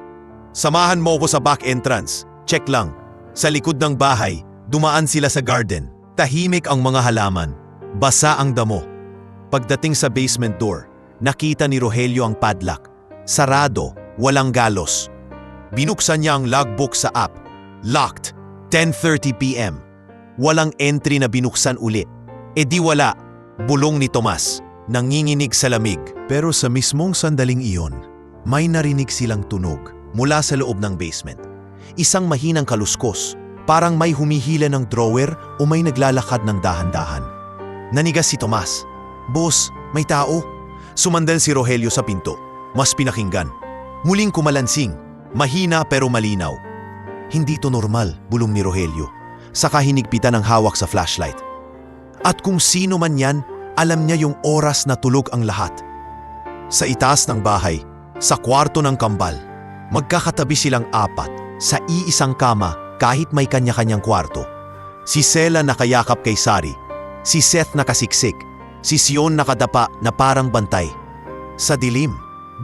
Samahan mo ko sa back entrance. Check lang. Sa likod ng bahay, dumaan sila sa garden. Tahimik ang mga halaman. Basa ang damo. Pagdating sa basement door, nakita ni Rogelio ang padlock. Sarado, walang galos. Binuksan niya ang logbook sa app. Locked. 10:30 p.m. Walang entry na binuksan ulit. E di wala. Bulong ni Tomas. Nanginginig sa lamig. Pero sa mismong sandaling iyon, may narinig silang tunog mula sa loob ng basement. Isang mahinang kaluskos, parang may humihila ng drawer o may naglalakad ng dahan-dahan. Nanigas si Tomas. Boss, may tao. Sumandal si Rogelio sa pinto. Mas pinakinggan. Muling kumalansing. Mahina pero malinaw. Hindi to normal, bulong ni Rogelio. Saka hinigpitan ang hawak sa flashlight. At kung sino man yan, alam niya yung oras na tulog ang lahat. Sa itaas ng bahay, sa kwarto ng kambal, magkakatabi silang apat sa iisang kama kahit may kanya-kanyang kwarto. Si Sela nakayakap kay Sari, si Seth nakasiksik, si Sion nakadapa na parang bantay. Sa dilim,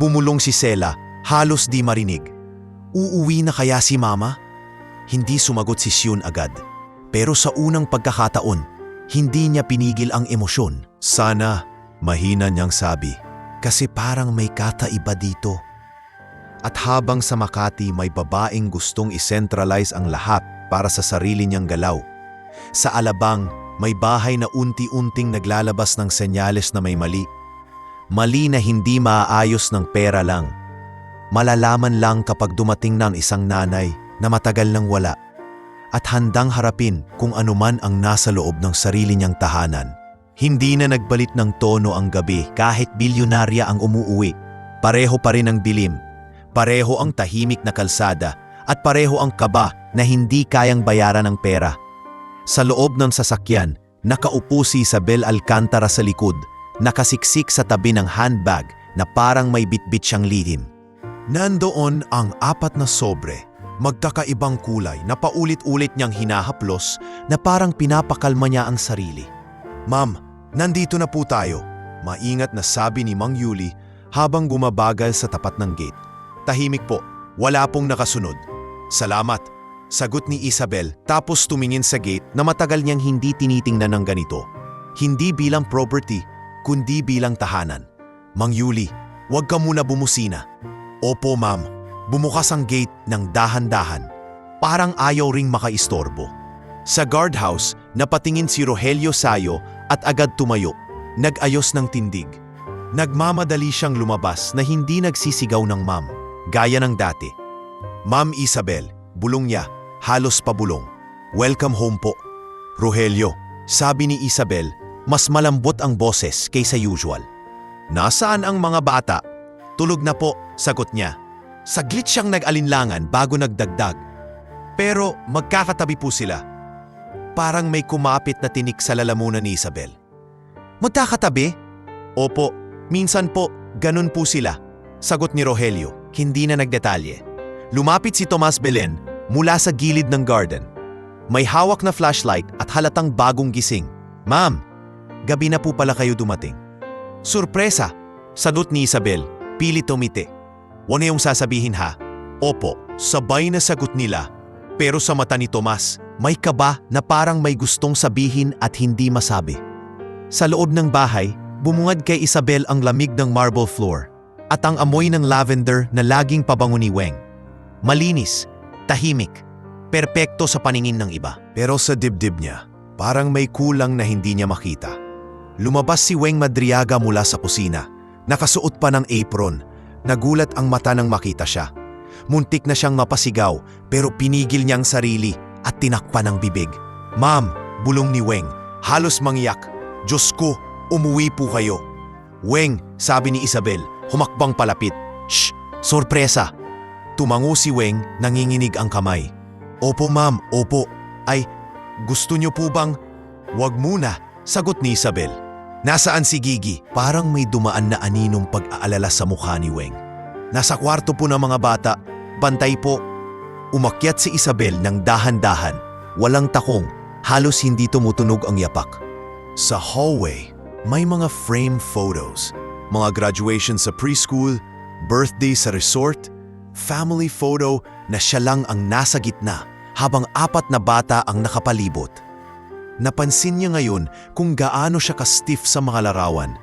bumulong si Sela, halos di marinig. Uuwi na kaya si Mama? Hindi sumagot si Sion agad. Pero sa unang pagkakataon, hindi niya pinigil ang emosyon. Sana, mahina niyang sabi, kasi parang may kakaiba dito. At habang sa Makati may babaeng gustong isentralize ang lahat para sa sarili niyang galaw. Sa Alabang, may bahay na unti-unting naglalabas ng senyales na may mali. Mali na hindi maaayos ng pera lang. Malalaman lang kapag dumating na ang isang nanay na matagal nang wala at handang harapin kung anuman ang nasa loob ng sarili niyang tahanan. Hindi na nagbalit ng tono ang gabi kahit bilyonarya ang umuuwi. Pareho pa rin ang dilim, pareho ang tahimik na kalsada at pareho ang kaba na hindi kayang bayaran ng pera. Sa loob ng sasakyan, nakaupo si Isabel Alcantara sa likod, nakasiksik sa tabi ng handbag na parang may bitbit siyang lihim. Nandoon ang apat na sobre, magkakaibang kulay na paulit-ulit niyang hinahaplos na parang pinapakalma niya ang sarili. Ma'am, nandito na po tayo, maingat na sabi ni Mang Yuli habang gumabagal sa tapat ng gate. Tahimik po, wala pong nakasunod. Salamat, sagot ni Isabel tapos tumingin sa gate na matagal niyang hindi tinitingnan ng ganito. Hindi bilang property, kundi bilang tahanan. Mang Yuli, huwag ka muna bumusina. Opo ma'am, bumukas ang gate ng dahan-dahan. Parang ayaw ring makaistorbo. Sa guardhouse, napatingin si Rogelio Sayo at agad tumayo, nag-ayos ng tindig. Nagmamadali siyang lumabas na hindi nagsisigaw ng ma'am, gaya ng dati. Ma'am Isabel, bulong niya, halos pabulong. Welcome home po. Rogelio, sabi ni Isabel, mas malambot ang boses kaysa usual. Nasaan ang mga bata? Tulog na po, sagot niya. Saglit siyang nag-alinlangan bago nagdagdag. Pero magkakatabi po sila. Parang may kumapit na tinik sa lalamunan ni Isabel. Magkakatabi? Opo, minsan po, ganun po sila. Sagot ni Rogelio, hindi na nagdetalye. Lumapit si Tomas Belen mula sa gilid ng garden. May hawak na flashlight at halatang bagong gising. Ma'am, gabi na po pala kayo dumating. Surpresa, sagot ni Isabel, pilit umiti. Wala yung sasabihin ha. Opo, sabay na sagot nila. Pero sa mata ni Tomas, may kaba na parang may gustong sabihin at hindi masabi. Sa loob ng bahay, bumungad kay Isabel ang lamig ng marble floor at ang amoy ng lavender na laging pabango ni Weng. Malinis, tahimik, perpekto sa paningin ng iba. Pero sa dibdib niya, Parang may kulang na hindi niya makita. Lumabas si Weng Madriaga mula sa kusina. Nakasuot pa ng apron. Nagulat ang mata nang makita siya. Muntik na siyang mapasigaw pero pinigil niyang sarili at tinakpan ang bibig. "Ma'am," bulong ni Weng, halos mangyak. "Diyos ko, umuwi po kayo." "Weng," sabi ni Isabel, humakbang palapit. "Shh! Sorpresa!" Tumango si Weng, nanginginig ang kamay. "Opo ma'am, opo. Ay, gusto niyo po bang—" "Wag muna," sagot ni Isabel. "Nasaan si Gigi?" Parang may dumaan na aninong pag-aalala sa mukha ni Weng. "Nasa kwarto po ng mga bata. Bantay po." Umakyat si Isabel ng dahan-dahan. Walang takong, halos hindi tumutunog ang yapak. Sa hallway, may mga frame photos. Mga graduation sa preschool, birthday sa resort, family photo na siya lang ang nasa gitna habang 4 na bata ang nakapalibot. Napansin niya ngayon kung gaano siya ka-stiff sa mga larawan.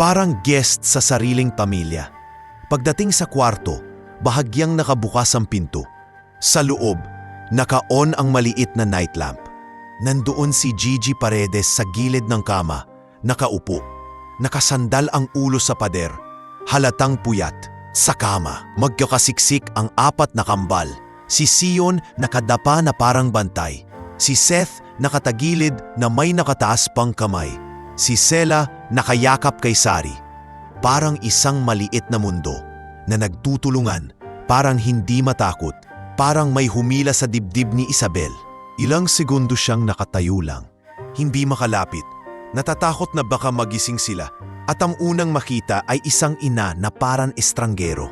Parang guest sa sariling pamilya. Pagdating sa kwarto, bahagyang nakabukas ang pinto. Sa loob, naka-on ang maliit na night lamp. Nandoon si Gigi Paredes sa gilid ng kama, nakaupo. Nakasandal ang ulo sa pader, halatang puyat. Sa kama, magkakasiksik ang 4 na kambal. Si Sion nakadapa na parang bantay. Si Seth nakatagilid na may nakataas pang kamay. Si Sela nakayakap kay Sari. Parang isang maliit na mundo na nagtutulungan, parang hindi matakot. Parang may humila sa dibdib ni Isabel. Ilang segundo siyang nakatayo lang. Hindi makalapit. Natatakot na baka magising sila. At ang unang makita ay isang ina na parang estranggero.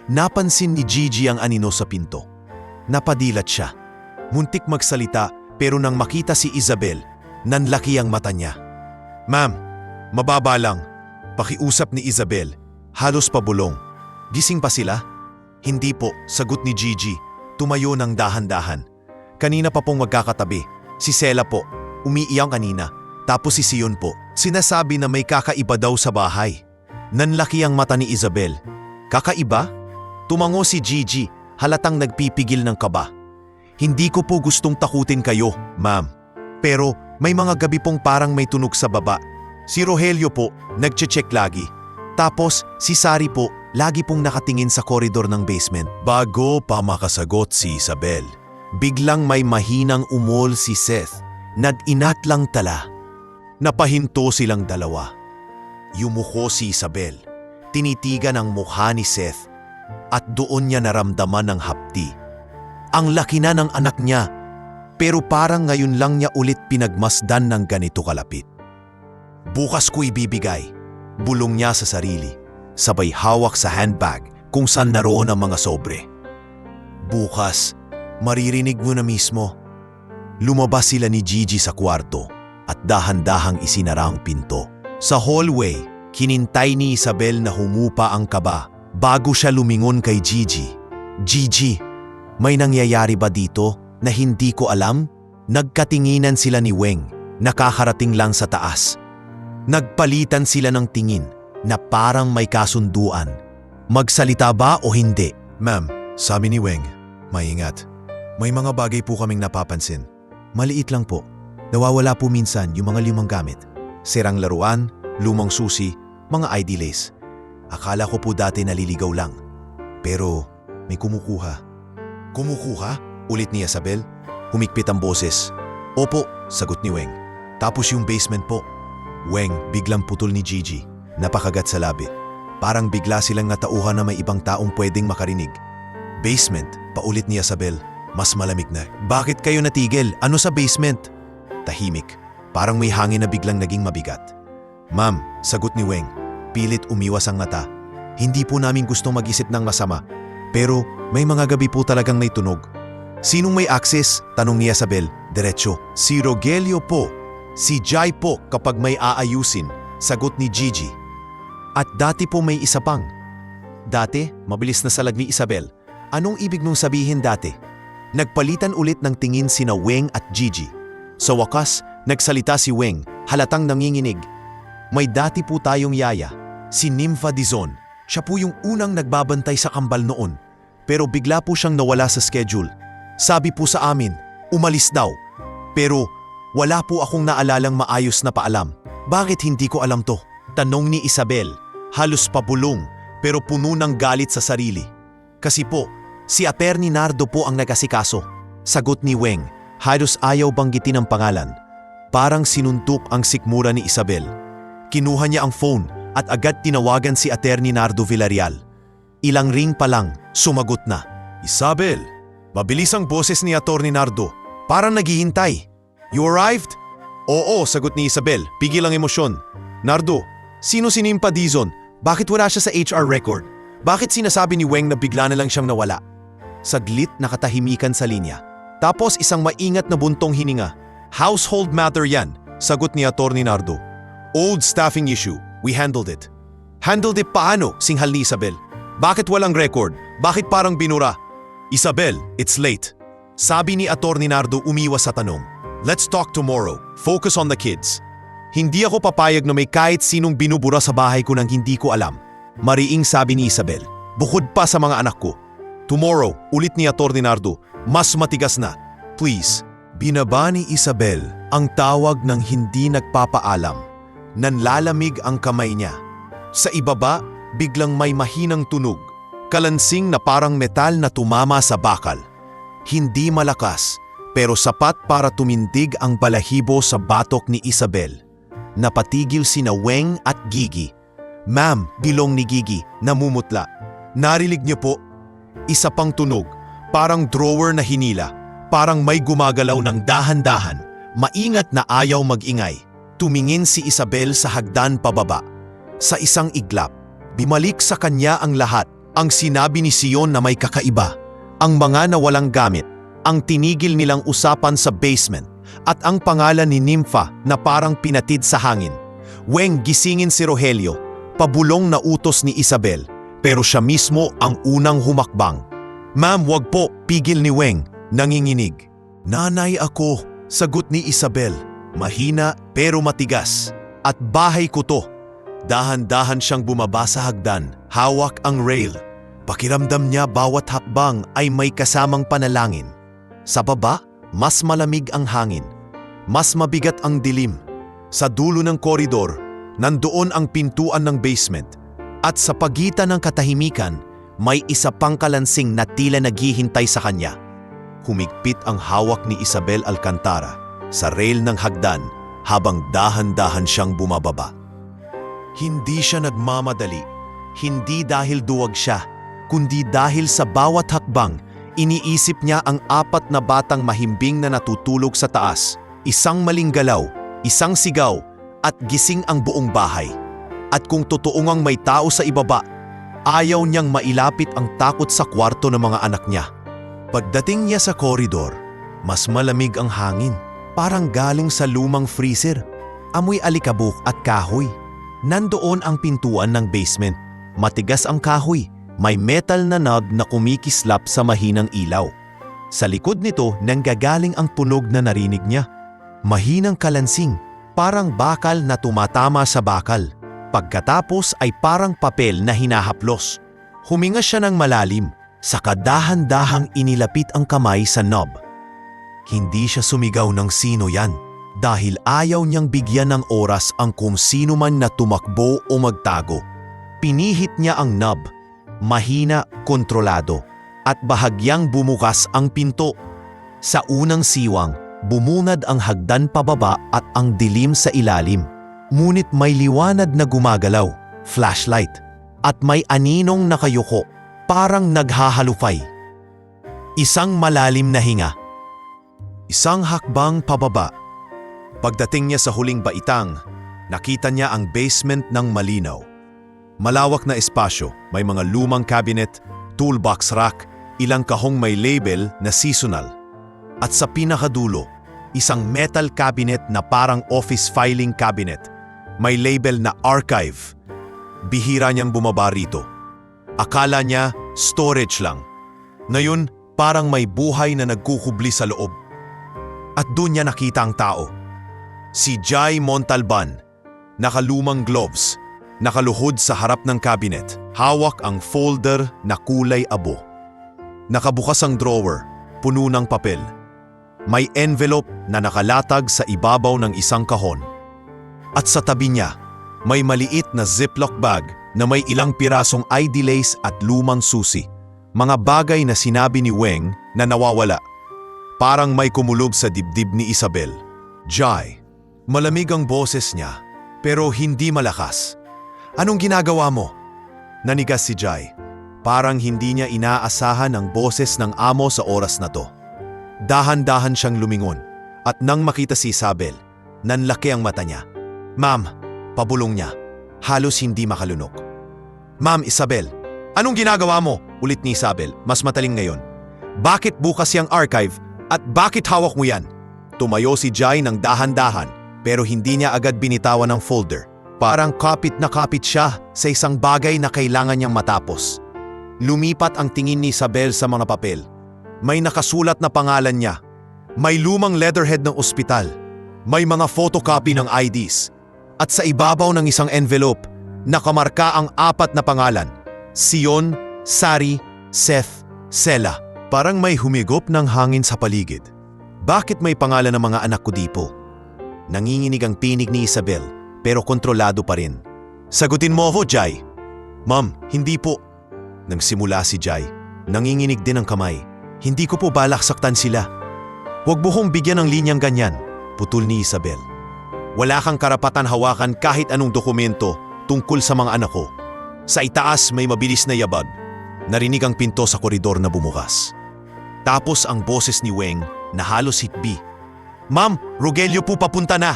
Napansin ni Gigi ang anino sa pinto. Napadilat siya. Muntik magsalita pero nang makita si Isabel, nanlaki ang mata niya. "Ma'am, mababa lang." Pakiusap ni Isabel. Halos pabulong. "Gising pa sila?" "Hindi po," sagot ni Gigi. Tumayo ng dahan-dahan. "Kanina pa pong magkakatabi. Si Sela po, umiiyak kanina. Tapos si Sion po, sinasabi na may kakaiba daw sa bahay." Nanlaki ang mata ni Isabel. "Kakaiba?" Tumango si Gigi, halatang nagpipigil ng kaba. "Hindi ko po gustong takutin kayo, ma'am. Pero may mga gabi pong parang may tunog sa baba. Si Rogelio po, nagche-check lagi. Tapos si Sari po, lagi pong nakatingin sa koridor ng basement." Bago pa makasagot si Isabel, biglang may mahinang umol si Seth. Nag-inat lang tala. Napahinto silang dalawa. Yumuko si Isabel. Tinitigan ang mukha ni Seth at doon niya naramdaman ng hapdi. Ang laki na ng anak niya, pero parang ngayon lang niya ulit pinagmasdan ng ganito kalapit. "Bukas ko ibibigay," bulong niya sa sarili, sabay hawak sa handbag kung saan naroon ang mga sobre. "Bukas, maririnig mo na mismo." Lumabas sila ni Gigi sa kwarto at dahan-dahang isinara ang pinto. Sa hallway, kinintay ni Isabel na humupa ang kaba bago siya lumingon kay Gigi. "Gigi, may nangyayari ba dito na hindi ko alam?" Nagkatinginan sila ni Weng, nakakarating lang sa taas. Nagpalitan sila ng tingin na parang may kasunduan. "Magsalita ba o hindi?" "Ma'am," sabi ni Weng, "maingat. May mga bagay po kaming napapansin. Maliit lang po. Nawawala po minsan yung mga lumang gamit. Sirang laruan, lumang susi, mga ID lace. Akala ko po dati naliligaw lang. Pero may kumukuha." "Kumukuha?" ulit ni Isabel. Humikpit ang boses. "Opo," sagot ni Weng. "Tapos yung basement po." Weng, biglang putol ni Gigi. Napakagat sa labi. Parang bigla silang natauhan na may ibang taong pwedeng makarinig. "Basement," paulit ni Isabel. Mas malamig na. "Bakit kayo natigil? Ano sa basement?" Tahimik. Parang may hangin na biglang naging mabigat. "Ma'am," sagot ni Weng. Pilit umiwas ang mata. "Hindi po namin gustong mag-isip ng masama. Pero may mga gabi po talagang may tunog." "Sinong may access?" tanong ni Isabel. Diretso. "Si Rogelio po. Si Jai po kapag may aayusin," sagot ni Gigi. "At dati po may isa pang." "Dati?" Mabilis na salag ni Isabel. "Anong ibig nung sabihin dati?" Nagpalitan ulit ng tingin sina Weng at Gigi. Sa wakas, nagsalita si Weng, halatang nanginginig. "May dati po tayong yaya, si Nympha Dizon. Siya po yung unang nagbabantay sa kambal noon. Pero bigla po siyang nawala sa schedule. Sabi po sa amin, umalis daw. Pero Wala po akong naalalang maayos na paalam. Bakit hindi ko alam to? Tanong ni Isabel, halos pabulong pero puno ng galit sa sarili. Kasi po, si Attorney Nardo po ang nag-asikaso. Sagot ni Weng, halos ayaw banggitin ang pangalan. Parang sinuntok ang sikmura ni Isabel. Kinuha niya ang phone at agad tinawagan si Attorney Nardo Villarreal. Ilang ring pa lang, sumagot na. Isabel, mabilis ang boses ni Attorney Nardo. Parang naghihintay. You arrived? Oo, sagot ni Isabel, pigil ang emosyon. Nardo, sino si Nimpa Dizon? Bakit wala siya sa HR record? Bakit sinasabi ni Weng na bigla na lang siyang nawala? Saglit nakatahimikan sa linya. Tapos isang maingat na buntong hininga. Household matter yan, sagot ni Attorney Nardo. Old staffing issue, we handled it. Handled it paano? Singhal ni Isabel. Bakit walang record? Bakit parang binura? Isabel, it's late. Sabi ni Attorney Nardo umiwas sa tanong. Let's talk tomorrow. Focus on the kids. Hindi ako papayag na may kahit sinong binubura sa bahay ko nang hindi ko alam. Mariing sabi ni Isabel. Bukod pa sa mga anak ko. Tomorrow, ulit ni Attorney Nardo. Mas matigas na. Please. Binaba ni Isabel ang tawag ng hindi nagpapaalam. Nanlalamig ang kamay niya. Sa ibaba, biglang may mahinang tunog. Kalansing na parang metal na tumama sa bakal. Hindi malakas, pero sapat para tumindig ang balahibo sa batok ni Isabel. Napatigil sina Weng at Gigi. Ma'am, bilong ni Gigi, namumutla. Narinig niyo po? Isa pang tunog, parang drawer na hinila. Parang may gumagalaw ng dahan-dahan. Maingat na ayaw mag-ingay. Tumingin si Isabel sa hagdan pababa. Sa isang iglap, bumalik sa kanya ang lahat. Ang sinabi ni Sion na may kakaiba. Ang mga nawalang gamit. Ang tinigil nilang usapan sa basement. At ang pangalan ni Nympha na parang pinatid sa hangin. Weng, gisingin si Rogelio. Pabulong na utos ni Isabel. Pero siya mismo ang unang humakbang. Ma'am, wag po, pigil ni Weng. Nanginginig. Nanay ako, sagot ni Isabel. Mahina pero matigas. At bahay ko to. Dahan-dahan siyang bumaba sa hagdan, hawak ang rail. Pakiramdam niya bawat hakbang ay may kasamang panalangin. Sa baba, mas malamig ang hangin. Mas mabigat ang dilim. Sa dulo ng koridor, nandoon ang pintuan ng basement. At sa pagitan ng katahimikan, may isa pang kalansing na tila naghihintay sa kanya. Humigpit ang hawak ni Isabel Alcantara sa rail ng hagdan habang dahan-dahan siyang bumababa. Hindi siya nagmamadali, hindi dahil duwag siya, kundi dahil sa bawat hakbang, iniisip niya ang 4 na batang mahimbing na natutulog sa taas, isang maling galaw, isang sigaw, at gising ang buong bahay. At kung totoong may tao sa ibaba, ayaw niyang mailapit ang takot sa kwarto ng mga anak niya. Pagdating niya sa koridor, mas malamig ang hangin, parang galing sa lumang freezer. Amoy alikabok at kahoy. Nandoon ang pintuan ng basement. Matigas ang kahoy, may metal na knob na kumikislap sa mahinang ilaw. Sa likod nito nanggagaling ang tunog na narinig niya. Mahinang kalansing, parang bakal na tumatama sa bakal. Pagkatapos ay parang papel na hinahaplos. Huminga siya ng malalim, saka dahan-dahang inilapit ang kamay sa knob. Hindi siya sumigaw ng sino yan dahil ayaw niyang bigyan ng oras ang kung sino man na tumakbo o magtago. Pinihit niya ang knob, mahina, kontrolado, at bahagyang bumukas ang pinto. Sa unang siwang, bumunad ang hagdan pababa at ang dilim sa ilalim. Ngunit may liwanag na gumagalaw, flashlight, at may aninong nakayuko, parang naghahalufay. Isang malalim na hinga. Isang hakbang pababa. Pagdating niya sa huling baitang, nakita niya ang basement ng malinaw. Malawak na espasyo, may mga lumang cabinet, toolbox rack, ilang kahong may label na seasonal. At sa pinakadulo, isang metal cabinet na parang office filing cabinet. May label na archive. Bihira niyang bumaba rito. Akala niya storage lang. Ngayon, parang may buhay na nagkukubli sa loob. At doon niya nakita ang tao. Si Jai Montalban, nakalumang gloves, nakaluhod sa harap ng cabinet, hawak ang folder na kulay abo. Nakabukas ang drawer, puno ng papel. may envelope na nakalatag sa ibabaw ng isang kahon. At sa tabi niya, may maliit na Ziploc bag na may ilang pirasong ID lace at lumang susi. Mga bagay na sinabi ni Weng na nawawala. Parang may kumulob sa dibdib ni Isabel. Jai. Malamig ang boses niya, pero hindi malakas. Anong ginagawa mo? Nanigas si Jai. Parang hindi niya inaasahan ang boses ng amo sa oras na to. Dahan-dahan siyang lumingon at nang makita si Isabel, nanlaki ang mata niya. Ma'am, pabulong niya. Halos hindi makalunok. Ma'am Isabel, anong ginagawa mo? Ulit ni Isabel, mas mataling ngayon. Bakit bukas yung archive at bakit hawak mo yan? Tumayo si Jai ng dahan-dahan pero hindi niya agad binitawan ang folder. Parang kapit na kapit siya sa isang bagay na kailangan niyang matapos. Lumipat ang tingin ni Isabel sa mga papel. May nakasulat na pangalan niya. May lumang letterhead ng ospital. May mga photocopy ng IDs. At sa ibabaw ng isang envelope, nakamarka ang 4 na pangalan. Sion, Sari, Seth, Sela. Parang may humigop ng hangin sa paligid. Bakit may pangalan ng mga anak ko dipo? Nanginginig ang pinig ni Isabel, pero kontrolado pa rin. Sagutin mo ako, Jai. Ma'am, hindi po. Nang simula si Jai, nanginginig din ang kamay. Hindi ko po balak saktan sila. Huwag mo kong bigyan ng linyang ganyan, putol ni Isabel. Wala kang karapatan hawakan kahit anong dokumento tungkol sa mga anak ko. Sa itaas may mabilis na yabag. Narinig ang pinto sa koridor na bumukas. Tapos ang boses ni Weng na halos hitbi. Ma'am, Rogelio po papunta na!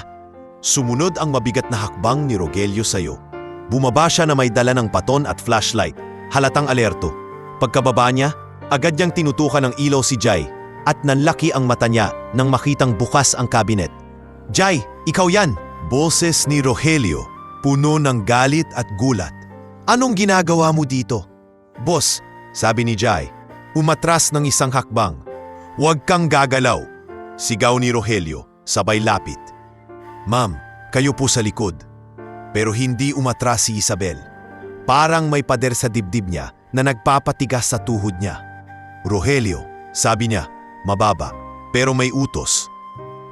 Sumunod ang mabigat na hakbang ni Rogelio sayo. Bumaba siya na may dala ng baton at flashlight. Halatang alerto. Pagkababa niya, agad niyang tinutukan ng ilaw si Jai at nanlaki ang mata niya nang makitang bukas ang kabinet. Jai, ikaw yan! Boses ni Rogelio, puno ng galit at gulat. Anong ginagawa mo dito? Boss, sabi ni Jai, umatras ng isang hakbang. Huwag kang gagalaw, sigaw ni Rogelio, sabay lapit. Ma'am, kayo po sa likod. Pero hindi umatras si Isabel. Parang may pader sa dibdib niya na nagpapatigas sa tuhod niya. Rogelio, sabi niya, mababa, pero may utos.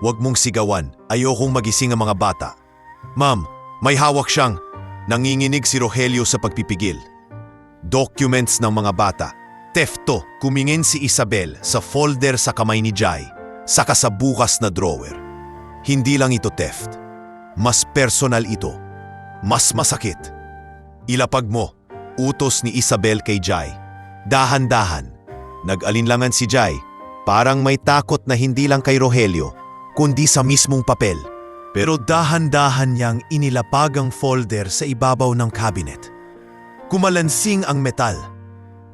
Huwag mong sigawan, ayokong magising ang mga bata. Ma'am, may hawak siyang. Nanginginig si Rogelio sa pagpipigil. Documents ng mga bata. Tefto, kumingin si Isabel sa folder sa kamay ni Jai, saka sa bukas na drawer. Hindi lang ito theft. Mas personal ito. Mas masakit. Ilapag mo, utos ni Isabel kay Jai. Dahan-dahan, nag-alinlangan si Jai, parang may takot na hindi lang kay Rogelio, kundi sa mismong papel. Pero dahan-dahan niyang inilapag ang folder sa ibabaw ng cabinet. Kumalansing ang metal.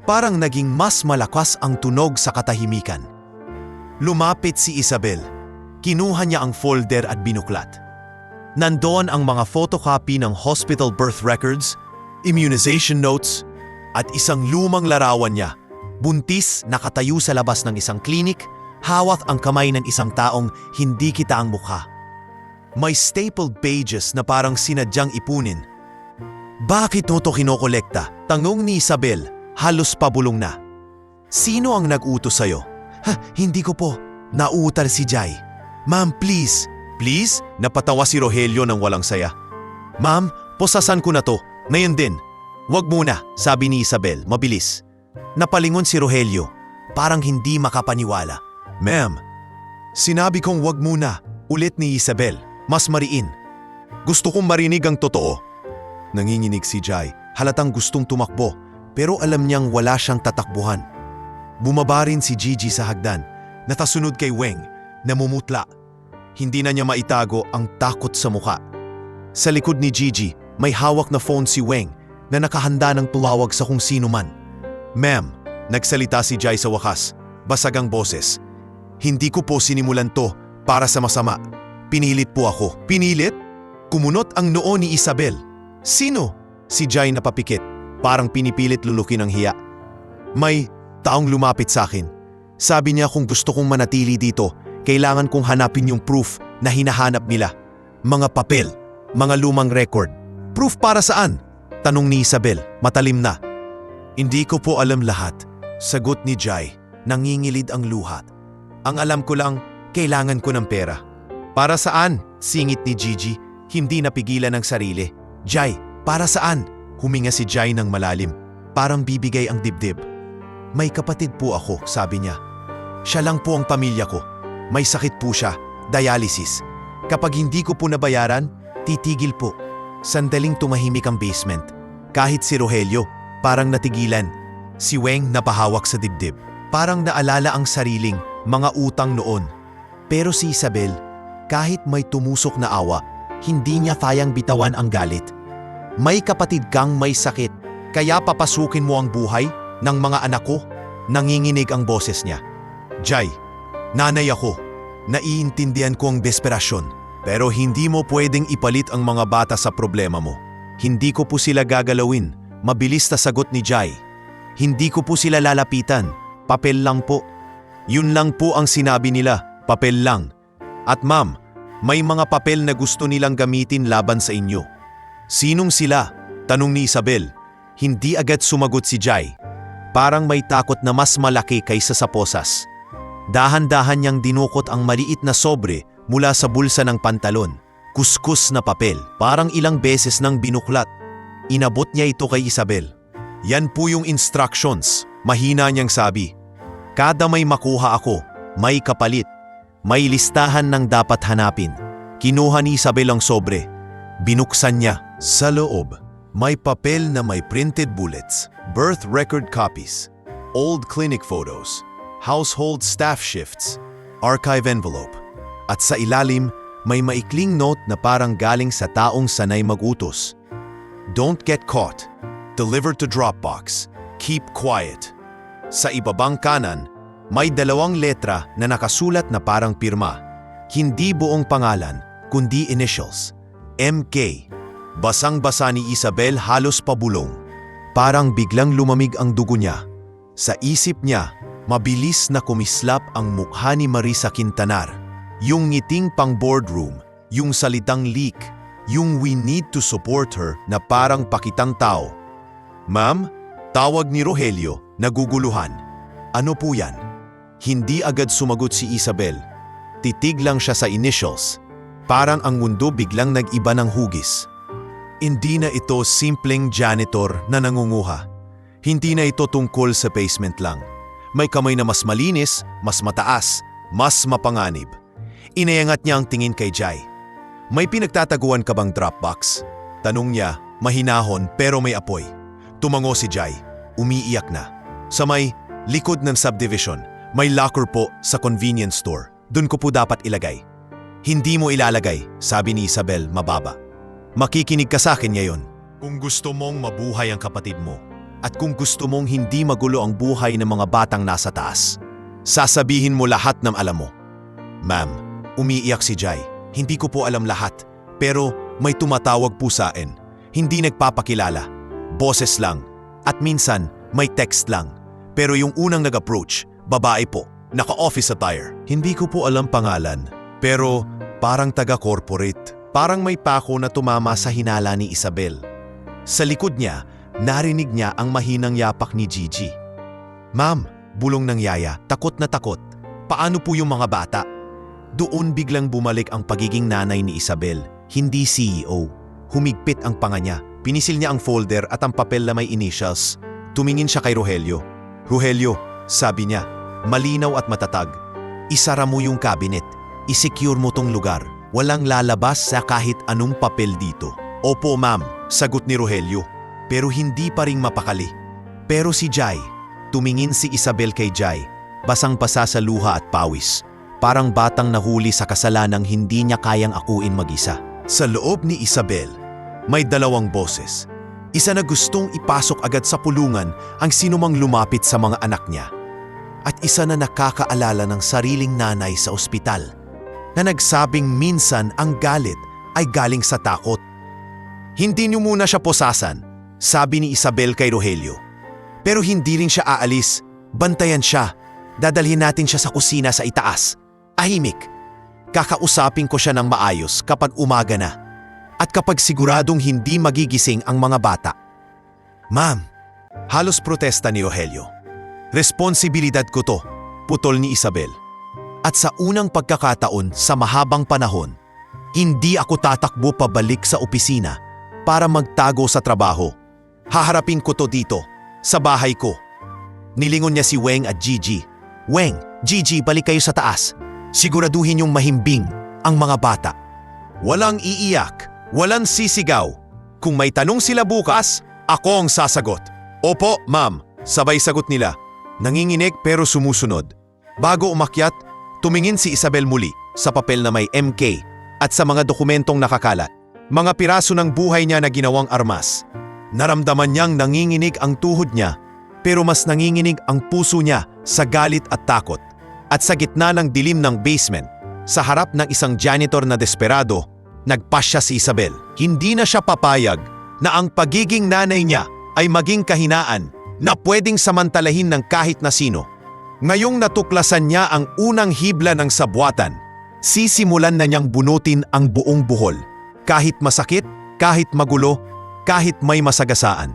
Parang naging mas malakas ang tunog sa katahimikan. Lumapit si Isabel. Kinuha niya ang folder at binuklat. Nandoon ang mga photocopy ng hospital birth records, immunization notes, at isang lumang larawan niya. Buntis, nakatayo sa labas ng isang klinik, hawak ang kamay ng isang taong hindi kita ang mukha. May stapled pages na parang sinadyang ipunin. Bakit mo to kinokolekta? Tanong ni Isabel, halos pabulong na. Sino ang nag-utos sa'yo? Hindi ko po. Nauutal si Jai. Ma'am, please. Please? Napatawa si Rogelio ng walang saya. Ma'am, posasan ko na to. Ngayon din. Huwag muna, sabi ni Isabel, mabilis. Napalingon si Rogelio, parang hindi makapaniwala. Ma'am, sinabi kong huwag muna, ulit ni Isabel, mas mariin. Gusto kong marinig ang totoo. Nanginginig si Jai, halatang gustong tumakbo, pero alam niyang wala siyang tatakbuhan. Bumaba rin si Gigi sa hagdan, natasunod kay Weng, namumutla. Hindi na niya maitago ang takot sa muka. Sa likod ni Gigi, may hawak na phone si Weng na nakahanda ng tumawag sa kung sino man. Ma'am, nagsalita si Jai sa wakas, basag ang boses. Hindi ko po sinimulan to para sa masama. Pinilit po ako. Pinilit? Kumunot ang noo ni Isabel. Sino? Si Jai napapikit, parang pinipilit lulukin ng hiya. May taong lumapit sa akin. Sabi niya kung gusto kong manatili dito, kailangan kong hanapin yung proof na hinahanap nila. Mga papel, mga lumang record. Proof para saan? Tanong ni Isabel, matalim na. Hindi ko po alam lahat. Sagot ni Jai, nangingilid ang luhat. Ang alam ko lang, Kailangan ko ng pera. Para saan? Singit ni Gigi, hindi napigilan ang sarili. Jai, para saan? Huminga si Jai ng malalim. Parang bibigay ang dibdib. May kapatid po ako, sabi niya. Siya lang po ang pamilya ko. May sakit po siya, dialysis. Kapag hindi ko po nabayaran, titigil po. Sandaling tumahimik ang basement. Kahit si Rogelio, parang natigilan. Si Weng napahawak sa dibdib. Parang naalala ang sariling mga utang noon. Pero si Isabel, kahit may tumusok na awa, hindi niya kayang bitawan ang galit. May kapatid kang may sakit, kaya papasukin mo ang buhay ng mga anak ko? Nanginginig ang boses niya. Jai, nanay ako. Naiintindihan ko ang desperasyon, pero hindi mo pwedeng ipalit ang mga bata sa problema mo. Hindi ko po sila gagalawin, mabilis na sagot ni Jai. Hindi ko po sila lalapitan, papel lang po. Yun lang po ang sinabi nila, papel lang. At ma'am, may mga papel na gusto nilang gamitin laban sa inyo. Sinong sila? Tanong ni Isabel. Hindi agad sumagot si Jai. Parang may takot na mas malaki kaysa sa posas. Dahan-dahan niyang dinukot ang maliit na sobre mula sa bulsa ng pantalon. Kuskus na papel, parang ilang beses nang binuklat. Inabot niya ito kay Isabel. Yan po yung instructions, mahina niyang sabi. Kada may makuha ako, may kapalit. May listahan ng dapat hanapin. Kinuha ni Isabel ang sobre. Binuksan niya. Sa loob, may papel na may printed bullets, birth record copies, old clinic photos, household staff shifts, archive envelope. At sa ilalim, may maikling note na parang galing sa taong sanay mag-utos. Don't get caught. Deliver to Dropbox. Keep quiet. Sa ibabang kanan, may 2 letra na nakasulat na parang pirma. Hindi buong pangalan, kundi initials. MK. Basang-basa ni Isabel halos pabulong. Parang biglang lumamig ang dugo niya. Sa isip niya, mabilis na kumislap ang mukha ni Marisa Quintanar. Yung ngiting pang boardroom, yung salitang leak, yung we need to support her na parang pakitang tao. Ma'am, tawag ni Rogelio, naguguluhan. Ano po yan? Hindi agad sumagot si Isabel. Titig lang siya sa initials. Parang ang mundo biglang nag-iba ng hugis. Hindi na ito simpleng janitor na nangunguha. Hindi na ito tungkol sa basement lang. May kamay na mas malinis, mas mataas, mas mapanganib. Inayangat niya ang tingin kay Jai. May pinagtataguan ka bang Dropbox? Tanong niya, mahinahon pero may apoy. Tumango si Jai, umiiyak na. Sa may likod ng subdivision, may locker po sa convenience store. Doon ko po dapat ilagay. Hindi mo ilalagay, sabi ni Isabel mababa. Makikinig ka sa akin ngayon. Kung gusto mong mabuhay ang kapatid mo, at kung gusto mong hindi magulo ang buhay ng mga batang nasa taas, sasabihin mo lahat ng alam mo. Ma'am, umiiyak si Jai. Hindi ko po alam lahat, pero may tumatawag po sa akin. Hindi nagpapakilala. Boses lang. At minsan, may text lang. Pero yung unang nag-approach, babae po, naka-office attire. Hindi ko po alam pangalan, pero parang taga-corporate. Parang may pako na tumama sa hinala ni Isabel. Sa likod niya, narinig niya ang mahinang yapak ni Gigi. Ma'am, bulong ng yaya, takot na takot. Paano po yung mga bata? Doon biglang bumalik ang pagiging nanay ni Isabel, hindi CEO. Humigpit ang panga niya, pinisil niya ang folder at ang papel na may initials. Tumingin siya kay Rogelio. Rogelio, sabi niya, malinaw at matatag. Isara mo yung cabinet. I-secure mo tong lugar. Walang lalabas sa kahit anong papel dito. Opo ma'am, sagot ni Rogelio. Pero hindi pa ring mapakali. Pero si Jai, tumingin si Isabel kay Jai, basang-basa sa luha at pawis. Parang batang nahuli sa kasalanang hindi niya kayang akuin mag-isa. Sa loob ni Isabel, may 2 boses. Isa na gustong ipasok agad sa pulungan ang sinumang lumapit sa mga anak niya. At isa na nakakaalala ng sariling nanay sa ospital, na nagsabing minsan ang galit ay galing sa takot. Hindi niyo muna siya posasan, sabi ni Isabel kay Rogelio. Pero hindi rin siya aalis, bantayan siya. Dadalhin natin siya sa kusina sa itaas. Ahimik. Kakausapin ko siya ng maayos kapag umaga na. At kapag siguradong hindi magigising ang mga bata. Ma'am, halos protesta ni Rogelio. Responsibilidad ko to, putol ni Isabel. At sa unang pagkakataon sa mahabang panahon, hindi ako tatakbo pabalik sa opisina para magtago sa trabaho. Haharapin ko to dito, sa bahay ko. Nilingon niya si Weng at Gigi. Weng, Gigi, balik kayo sa taas. Siguraduhin yung mahimbing ang mga bata. Walang iiyak, walang sisigaw. Kung may tanong sila bukas, ako ang sasagot. Opo, ma'am, sabay sagot nila. Nanginginig pero sumusunod. Bago umakyat, tumingin si Isabel muli sa papel na may MK at sa mga dokumentong nakakalat. Mga piraso ng buhay niya na ginawang armas. Naramdaman niyang nanginginig ang tuhod niya, pero mas nanginginig ang puso niya sa galit at takot. At sa gitna ng dilim ng basement, sa harap ng isang janitor na desperado, nagpasya si Isabel. Hindi na siya papayag na ang pagiging nanay niya ay maging kahinaan na pwedeng samantalahin ng kahit na sino. Ngayong natuklasan niya ang unang hibla ng sabwatan, sisimulan na niyang bunutin ang buong buhol. Kahit masakit, kahit magulo, kahit may masagasaan.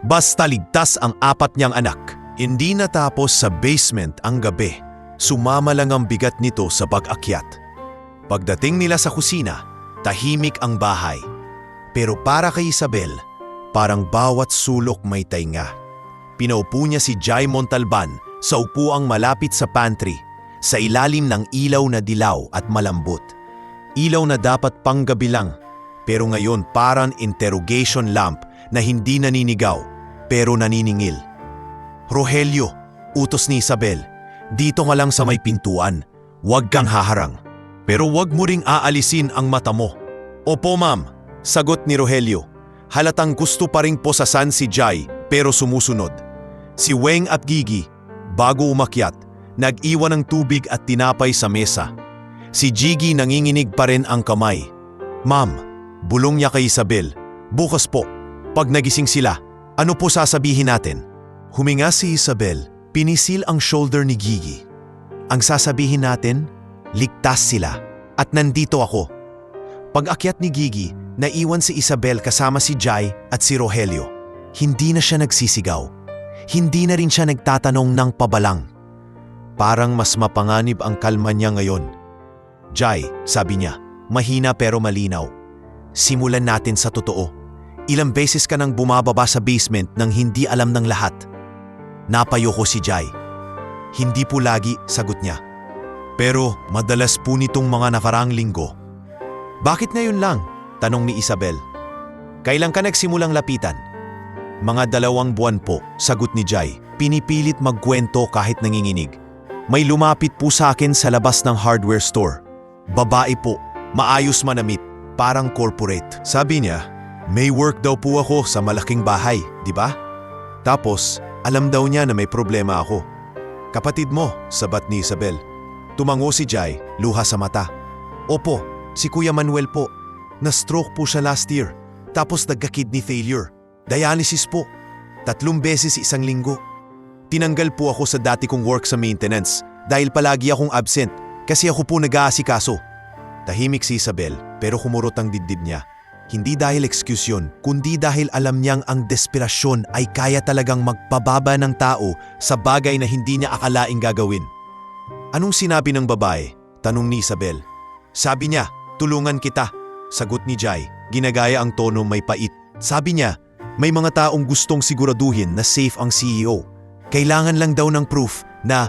Basta ligtas ang 4 niyang anak. Hindi natapos sa basement ang gabi. Sumama lang ang bigat nito sa pag-akyat. Pagdating nila sa kusina, tahimik ang bahay. Pero para kay Isabel, parang bawat sulok may tainga. Pinaupo niya si Jai Montalban sa upuang malapit sa pantry, sa ilalim ng ilaw na dilaw at malambot. Ilaw na dapat panggabi lang, pero ngayon parang interrogation lamp na hindi naninigaw, pero naniningil. Rogelio, utos ni Isabel, dito nga lang sa may pintuan, huwag kang haharang. Pero huwag mo ring aalisin ang mata mo. Opo ma'am, sagot ni Rogelio. Halatang gusto pa ring posasan si Jai pero sumusunod. Si Weng at Gigi, bago umakyat, nag-iwan ng tubig at tinapay sa mesa. Si Gigi nanginginig pa rin ang kamay. Ma'am, bulong niya kay Isabel, bukas po, pag nagising sila, ano po sasabihin natin? Huminga si Isabel, pinisil ang shoulder ni Gigi. Ang sasabihin natin, ligtas sila at nandito ako. Pag-akyat ni Gigi, naiwan si Isabel kasama si Jai at si Rogelio. Hindi na siya nagsisigaw. Hindi na rin siya nagtatanong ng pabalang. Parang mas mapanganib ang kalma niya ngayon. Jai, sabi niya, mahina pero malinaw. Simulan natin sa totoo. Ilang beses ka nang bumababa sa basement nang hindi alam ng lahat. Napayo ko si Jai. Hindi po lagi, sagot niya. Pero madalas po nitong mga nakaraang linggo. Bakit ngayon lang? Tanong ni Isabel. Kailan ka nagsimulang lapitan? Mga 2 buwan po, sagot ni Jai. Pinipilit magkwento kahit nanginginig. May lumapit po sa akin sa labas ng hardware store. Babae po, maayos manamit, parang corporate. Sabi niya, may work daw po ako sa malaking bahay, di ba? Tapos, alam daw niya na may problema ako. Kapatid mo, sabat ni Isabel. Tumango si Jai, luha sa mata. Opo, si Kuya Manuel po. Na-stroke po siya last year. Tapos nagka-kidney failure. Dialysis po. 3 beses isang linggo. Tinanggal po ako sa dati kong work sa maintenance dahil palagi akong absent kasi ako po nag-aasikaso. Tahimik si Isabel pero kumurot ang dibdib niya. Hindi dahil excuse yun, kundi dahil alam niyang ang desperasyon ay kaya talagang magpababa ng tao sa bagay na hindi niya akalaing gagawin. Anong sinabi ng babae? Tanong ni Isabel. Sabi niya, tulungan kita. Sagot ni Jai, ginagaya ang tono may pait. Sabi niya, may mga taong gustong siguraduhin na safe ang CEO. Kailangan lang daw ng proof na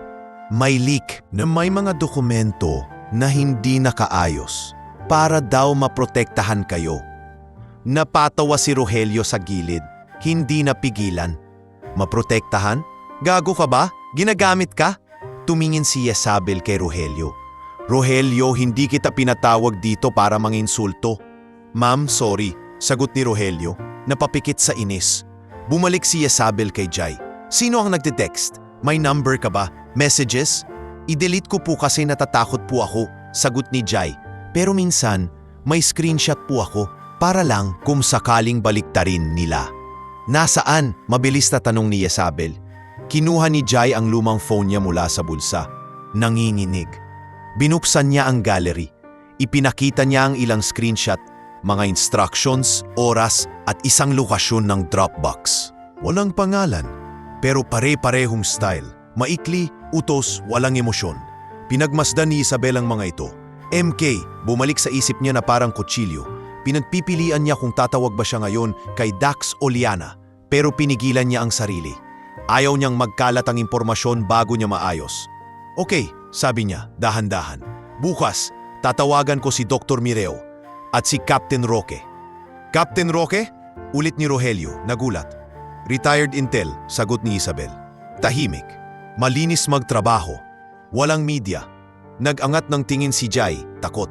may leak, na may mga dokumento na hindi nakaayos para daw maprotektahan kayo. Napatawa si Rogelio sa gilid, hindi napigilan. Maprotektahan? Gago ka ba? Ginagamit ka? Tumingin si Isabel kay Rogelio. Rogelio, hindi kita pinatawag dito para manginsulto. Ma'am, sorry, sagot ni Rogelio, napapikit sa inis. Bumalik si Isabel kay Jai. Sino ang nagte-text? May number ka ba? Messages? I-delete ko po kasi natatakot po ako, sagot ni Jai. Pero minsan, may screenshot po ako para lang kung sakaling baliktarin nila. Nasaan? Mabilis na tanong ni Isabel. Kinuha ni Jai ang lumang phone niya mula sa bulsa. Nanginginig. Binuksan niya ang gallery. Ipinakita niya ang ilang screenshot, mga instructions, oras at isang lokasyon ng Dropbox. Walang pangalan, pero pare-parehong style. Maikli, utos, walang emosyon. Pinagmasdan ni Isabel ang mga ito. MK, bumalik sa isip niya na parang kutsilyo. Pinagpipilian niya kung tatawag ba siya ngayon kay Dax o Liana, pero pinigilan niya ang sarili. Ayaw niyang magkalat ang impormasyon bago niya maayos. Okay, sabi niya, dahan-dahan. Bukas, tatawagan ko si Dr. Mireo at si Captain Roque. Captain Roque? Ulit ni Rogelio, nagulat. Retired Intel, sagot ni Isabel. Tahimik. Malinis magtrabaho. Walang media. Nag-angat ng tingin si Jai, takot.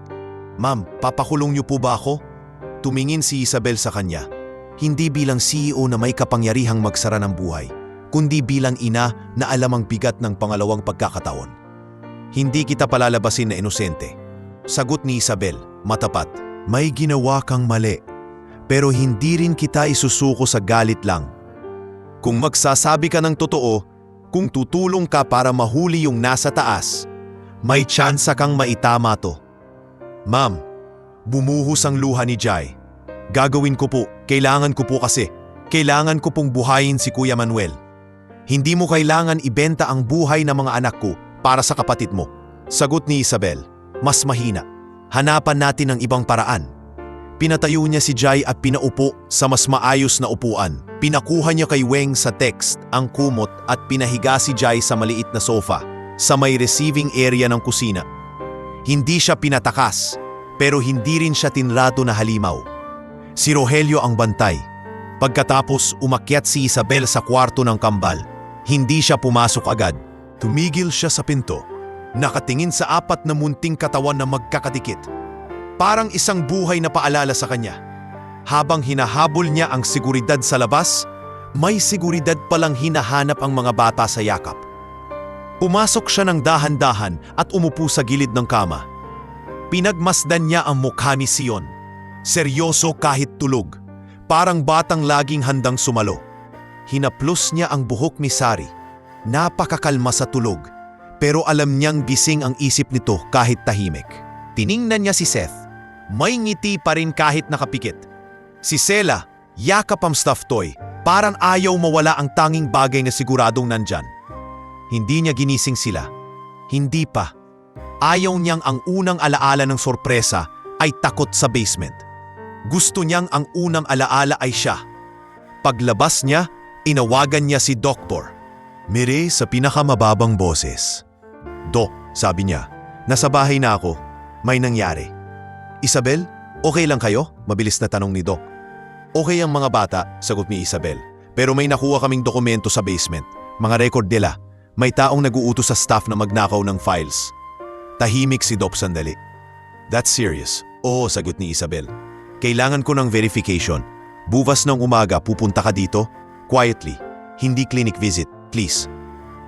Ma'am, papakulong niyo po ba ako? Tumingin si Isabel sa kanya. Hindi bilang CEO na may kapangyarihang magsara ng buhay, kundi bilang ina na alam ang bigat ng pangalawang pagkakataon. Hindi kita palalabasin na inosente. Sagot ni Isabel, matapat. May ginawa kang mali, pero hindi rin kita isusuko sa galit lang. Kung magsasabi ka ng totoo, kung tutulong ka para mahuli yung nasa taas, may tsansa kang maitama to. Ma'am, bumuhos ang luha ni Jai. Gagawin ko po, kailangan ko po kasi. Kailangan ko pong buhayin si Kuya Manuel. Hindi mo kailangan ibenta ang buhay ng mga anak ko para sa kapatid mo. Sagot ni Isabel, mas mahina. Hanapan natin ang ibang paraan. Pinatayo niya si Jai at pinaupo sa mas maayos na upuan. Pinakuha niya kay Weng sa text ang kumot at pinahiga si Jai sa maliit na sofa sa may receiving area ng kusina. Hindi siya pinatakas, pero hindi rin siya tinrato na halimaw. Si Rogelio ang bantay. Pagkatapos umakyat si Isabel sa kwarto ng kambal. Hindi siya pumasok agad. Tumigil siya sa pinto. Nakatingin sa apat na munting katawan na magkakatikit. Parang isang buhay na paalala sa kanya. Habang hinahabol niya ang seguridad sa labas, may seguridad palang hinahanap ang mga bata sa yakap. Pumasok siya ng dahan-dahan at umupo sa gilid ng kama. Pinagmasdan niya ang mukha ni Sion. Seryoso kahit tulog. Parang batang laging handang sumalo. Hinaplos niya ang buhok ni Sari. Napakakalma sa tulog. Pero alam niyang gising ang isip nito kahit tahimik. Tiningnan niya si Seth. May ngiti pa rin kahit nakapikit. Si Sela, yakap ang stuffed toy. Parang ayaw mawala ang tanging bagay na siguradong nandyan. Hindi niya ginising sila. Hindi pa. Ayaw niyang ang unang alaala ng sorpresa ay takot sa basement. Gusto niyang ang unang alaala ay siya. Paglabas niya, inawagan niya si Doktor. Mire sa pinakamababang boses. Dok, sabi niya, nasa bahay na ako. May nangyari. Isabel, okay lang kayo? Mabilis na tanong ni Doc. Okay ang mga bata, sagot ni Isabel. Pero may nakuha kaming dokumento sa basement. Mga record nila. May taong nag-uutos sa staff na magnakaw ng files. Tahimik si Doc sandali. That's serious. Oo, sagot ni Isabel. Kailangan ko ng verification. Bukas ng umaga pupunta ka dito? Quietly. Hindi clinic visit, please.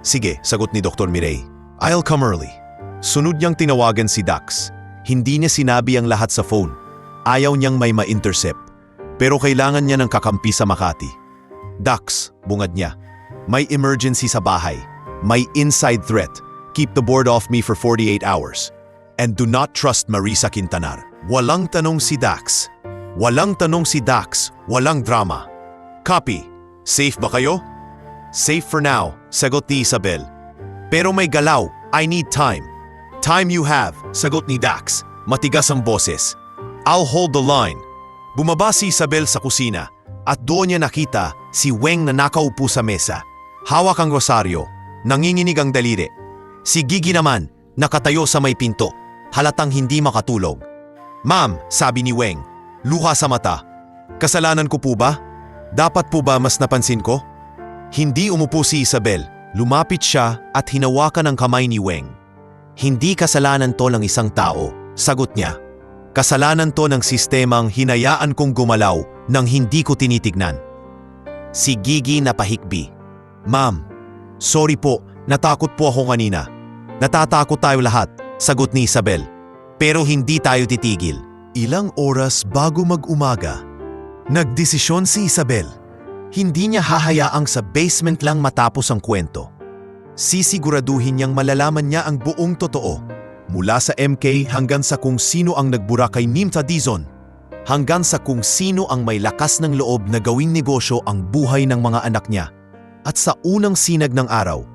Sige, sagot ni Dr. Mirey. I'll come early. Sunod niyang tinawagan si Dax. Hindi niya sinabi ang lahat sa phone. Ayaw niyang may ma-intercept. Pero kailangan niya ng kakampi sa Makati. Dax, bungad niya. May emergency sa bahay. May inside threat. Keep the board off me for 48 hours. And do not trust Marisa Quintanar. Walang tanong si Dax. Walang tanong si Dax. Walang drama. Copy. Safe ba kayo? Safe for now, sagot ni Isabel. Pero may galaw. I need time. Time you have, sagot ni Dax. Matigas ang boses. I'll hold the line. Bumaba si Isabel sa kusina at doon niya nakita si Weng na nakaupo sa mesa. Hawak ang rosaryo. Nanginginig ang daliri. Si Gigi naman, nakatayo sa may pinto. Halatang hindi makatulog. Ma'am, sabi ni Weng, luha sa mata. Kasalanan ko po ba? Dapat po ba mas napansin ko? Hindi umupo si Isabel. Lumapit siya at hinawakan ang kamay ni Weng. Hindi kasalanan to ng isang tao, sagot niya. Kasalanan to ng sistemang hinayaan kong gumalaw nang hindi ko tinitignan. Si Gigi napahikbi. Ma'am, sorry po, natakot po ako kanina. Natatakot tayo lahat, sagot ni Isabel. Pero hindi tayo titigil. Ilang oras bago mag-umaga, nagdesisyon si Isabel. Hindi niya hahayaang sa basement lang matapos ang kwento. Sisiguraduhin niyang malalaman niya ang buong totoo. Mula sa MK hanggang sa kung sino ang nagbura kay Nimta Dizon. Hanggang sa kung sino ang may lakas ng loob na gawing negosyo ang buhay ng mga anak niya. At sa unang sinag ng araw,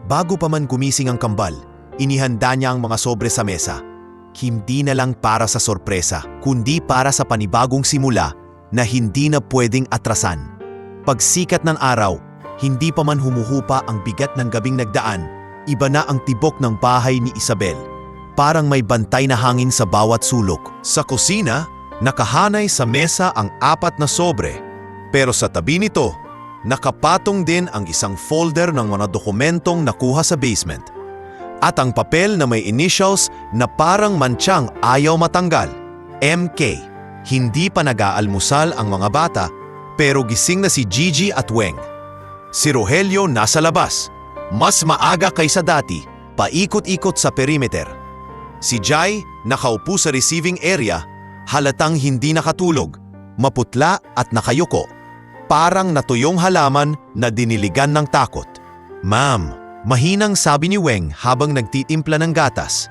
bago pa man gumising ang kambal, inihanda niya ang mga sobre sa mesa. Hindi na lang para sa sorpresa, kundi para sa panibagong simula na hindi na pwedeng atrasan. Pagsikat ng araw, hindi pa man humuhupa ang bigat ng gabing nagdaan, iba na ang tibok ng bahay ni Isabel. Parang may bantay na hangin sa bawat sulok. Sa kusina, nakahanay sa mesa ang 4 na sobre. Pero sa tabi nito, nakapatong din ang isang folder ng mga dokumentong nakuha sa basement. At ang papel na may initials na parang mantsang ayaw matanggal, MK. Hindi pa nag-aalmusal ang mga bata, pero gising na si Gigi at Weng. Si Rogelio nasa labas, mas maaga kaysa dati, paikot-ikot sa perimeter. Si Jai nakaupo sa receiving area, halatang hindi nakatulog, maputla at nakayuko. Parang natuyong halaman na diniligan ng takot. "Ma'am," mahinang sabi ni Weng habang nagtitimpla ng gatas.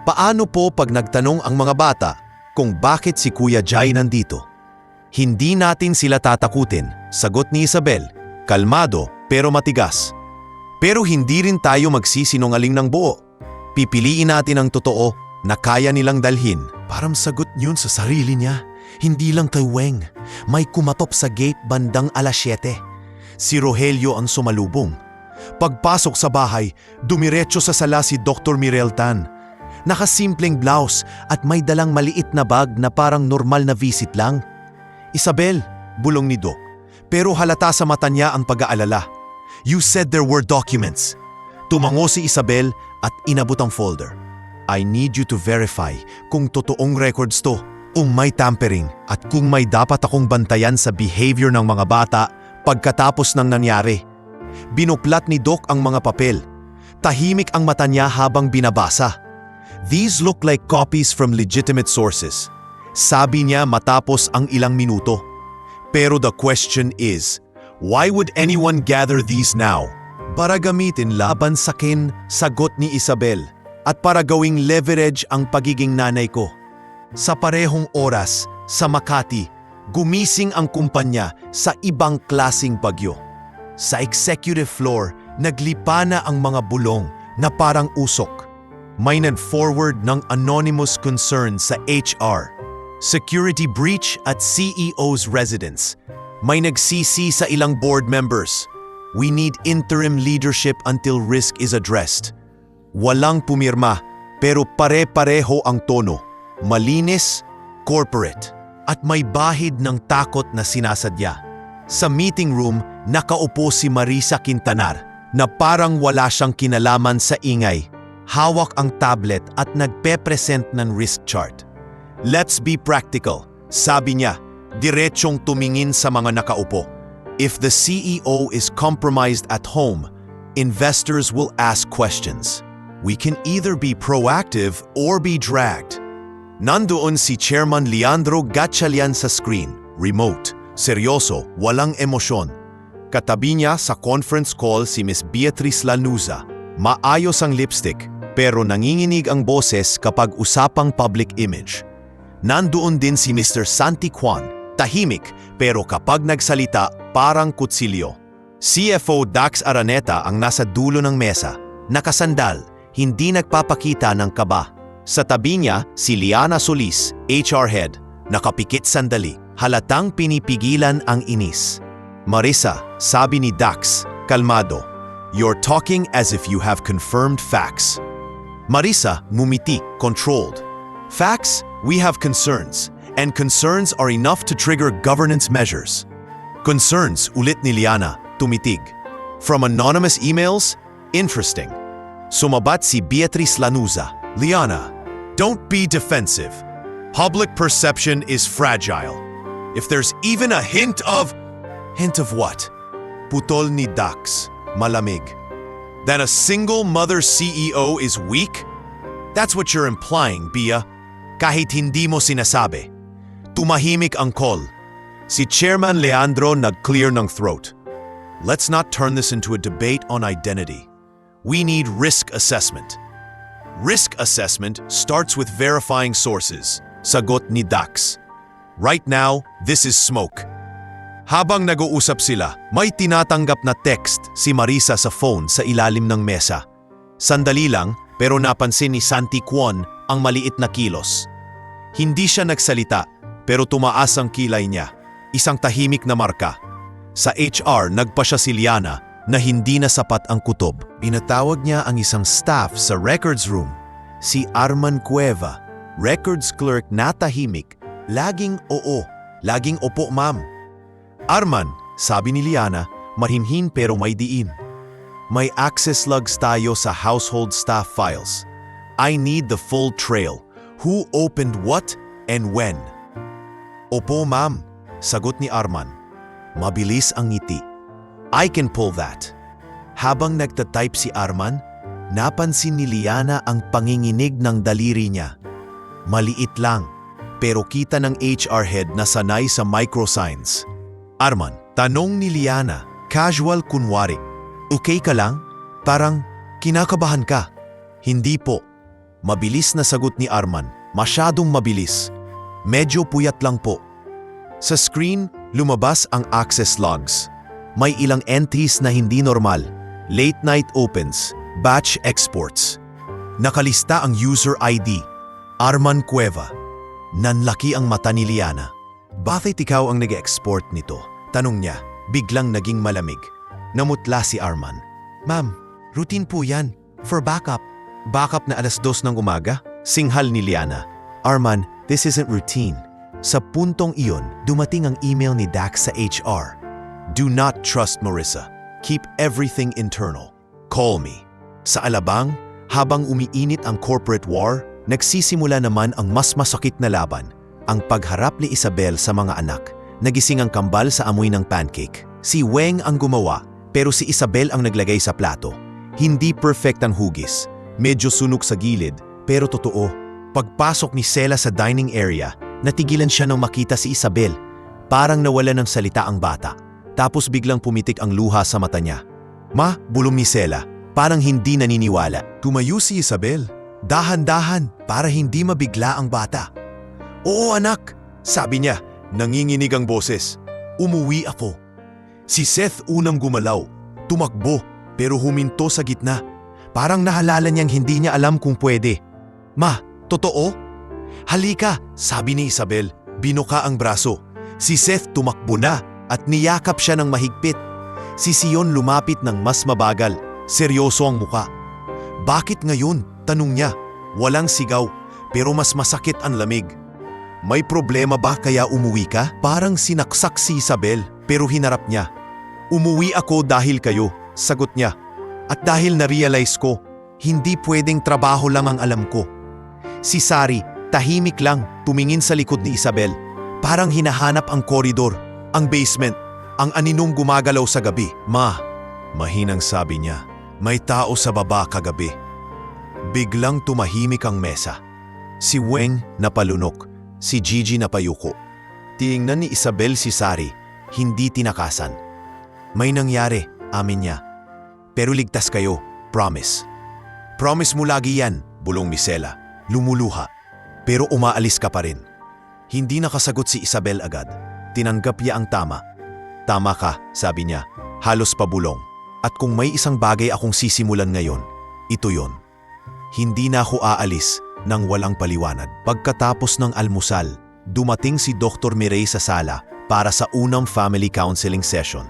"Paano po pag nagtanong ang mga bata kung bakit si Kuya Jai nandito?" "Hindi natin sila tatakutin," sagot ni Isabel, kalmado pero matigas. "Pero hindi rin tayo magsisinungaling ng buo. Pipiliin natin ang totoo na kaya nilang dalhin." Parang sagot yun sa sarili niya, hindi lang kay Weng. May kumatop sa gate bandang 7:00. Si Rogelio ang sumalubong. Pagpasok sa bahay, dumiretso sa sala si Dr. Mirel Tan. Nakasimpleng blouse at may dalang maliit na bag na parang normal na visit lang. "Isabel," bulong ni Doc, pero halata sa mata niya ang pag-aalala. "You said there were documents." Tumango si Isabel at inabot ang folder. "I need you to verify kung totoong records to, kung may tampering at kung may dapat akong bantayan sa behavior ng mga bata pagkatapos ng nangyari." Binuplat ni Doc ang mga papel. Tahimik ang mata niya habang binabasa. "These look like copies from legitimate sources," sabi niya matapos ang ilang minuto. "Pero the question is, why would anyone gather these now?" "Para gamitin laban sa akin," sagot ni Isabel, "at para gawing leverage ang pagiging nanay ko." Sa parehong oras, sa Makati, gumising ang kumpanya sa ibang klasing bagyo. Sa executive floor, naglipa na ang mga bulong na parang usok. May nag-forward ng anonymous concern sa HR, security breach at CEO's residence. May nagsisi sa ilang board members. "We need interim leadership until risk is addressed." Walang pumirma, pero pare-pareho ang tono. Malinis, corporate, at may bahid ng takot na sinasadya. Sa meeting room, nakaupo si Marisa Quintanar na parang wala siyang kinalaman sa ingay. Hawak ang tablet at nagpe-present ng risk chart. "Let's be practical," sabi niya, diretsong tumingin sa mga nakaupo. "If the CEO is compromised at home, investors will ask questions. We can either be proactive or be dragged." Nandoon si Chairman Leandro Gatchalian sa screen, remote, seryoso, walang emosyon. Katabi niya sa conference call si Miss Beatriz Lanuza. Maayos ang lipstick, pero nanginginig ang boses kapag usapang public image. Nandoon din si Mr. Santi Juan, tahimik pero kapag nagsalita parang kutsilyo. CFO Dax Araneta ang nasa dulo ng mesa, nakasandal, hindi nagpapakita ng kaba. Sa tabi niya si Liana Solis, HR Head, nakapikit sandali, halatang pinipigilan ang inis. "Marisa," sabi ni Dax, kalmado, "you're talking as if you have confirmed facts." Marisa ngumiti, controlled. "Facts? We have concerns, and concerns are enough to trigger governance measures." "Concerns," ulit ni Liana, tumitig. "From anonymous emails? Interesting." Sumabat si Beatriz Lanuza. "Liana, don't be defensive. Public perception is fragile. If there's even a hint of..." "Hint of what?" Putol ni Dax, malamig. "That a single mother CEO is weak? That's what you're implying, Bia. Kahit hindi mo sinasabi." Tumahimik ang call. Si Chairman Leandro nag-clear ng throat. "Let's not turn this into a debate on identity. We need risk assessment." "Risk assessment starts with verifying sources," sagot ni Dax. "Right now, this is smoke." Habang nag-uusap sila, may tinatanggap na text si Marisa sa phone sa ilalim ng mesa. Sandali lang, pero napansin ni Santi Kwon ang maliit na kilos. Hindi siya nagsalita, pero tumaas ang kilay niya, isang tahimik na marka. Sa HR, nagpa siya si Liana na hindi na sapat ang kutob. Pinatawag niya ang isang staff sa records room, si Arman Cueva, records clerk na tahimik, laging oo, laging opo ma'am. Arman, sabi ni Liana, mahinhin pero may diin. May access logs tayo sa household staff files. I need the full trail. Who opened what and when? Opo ma'am, sagot ni Arman. Mabilis ang ngiti. I can pull that. Habang nagtatype si Arman, napansin ni Liana ang panginginig ng daliri niya. Maliit lang, pero kita ng HR head na sanay sa microsigns. Arman, tanong ni Liana, casual kunwari. Okay ka lang? Parang kinakabahan ka. Hindi po. Mabilis na sagot ni Arman, masyadong mabilis. Medyo puyat lang po. Sa screen, lumabas ang access logs. May ilang entries na hindi normal. Late night opens, batch exports. Nakalista ang user ID, Arman Cueva. Nanlaki ang mata ni Liana. Bakit ikaw ang nag-export nito? Tanong niya, biglang naging malamig. Namutla si Arman. Ma'am, routine po yan. For backup. Backup na 2:00 ng umaga? Singhal ni Liana. Arman, this isn't routine. Sa puntong iyon, dumating ang email ni Dax sa HR. Do not trust Marissa. Keep everything internal. Call me. Sa alabang, habang umiinit ang corporate war, nagsisimula naman ang mas masakit na laban, ang pagharap ni Isabel sa mga anak. Nagising ang kambal sa amoy ng pancake. Si Weng ang gumawa, pero si Isabel ang naglagay sa plato. Hindi perfect ang hugis. Medyo sunog sa gilid, pero totoo. Pagpasok ni Sela sa dining area, natigilan siya nang makita si Isabel. Parang nawala ng salita ang bata. Tapos biglang pumitik ang luha sa mata niya. Ma, bulong ni Sela, parang hindi naniniwala. Tumayo si Isabel. Dahan-dahan, para hindi mabigla ang bata. Oo anak, sabi niya, nanginginig ang boses. Umuwi ako. Si Seth unang gumalaw. Tumakbo, pero huminto sa gitna. Parang nahalala niyang hindi niya alam kung pwede. Ma, totoo? Halika, sabi ni Isabel. Binuka ang braso. Si Seth tumakbo na at niyakap siya ng mahigpit. Si Sion lumapit ng mas mabagal. Seryoso ang muka. Bakit ngayon? Tanong niya. Walang sigaw, pero mas masakit ang lamig. May problema ba kaya umuwi ka? Parang sinaksak si Isabel, pero hinarap niya. Umuwi ako dahil kayo, sagot niya. At dahil na-realize ko, hindi pwedeng trabaho lang ang alam ko. Si Sari, tahimik lang, tumingin sa likod ni Isabel. Parang hinahanap ang koridor, ang basement, ang aninong gumagalaw sa gabi. Ma, mahinang sabi niya, may tao sa baba kagabi. Biglang tumahimik ang mesa. Si Weng napalunok, si Gigi napayuko. Tingnan ni Isabel si Sari, hindi tinakasan. May nangyari, amin niya. Pero ligtas kayo, promise. Promise mo lagi yan, bulong ni Sela. Lumuluha, pero umaalis ka pa rin. Hindi nakasagot si Isabel agad. Tinanggap niya ang tama. Tama ka, sabi niya, halos pabulong. At kung may isang bagay akong sisimulan ngayon, ito yon. Hindi na ako aalis nang walang paliwanag. Pagkatapos ng almusal, dumating si Dr. Mirey sa sala para sa unang family counseling session.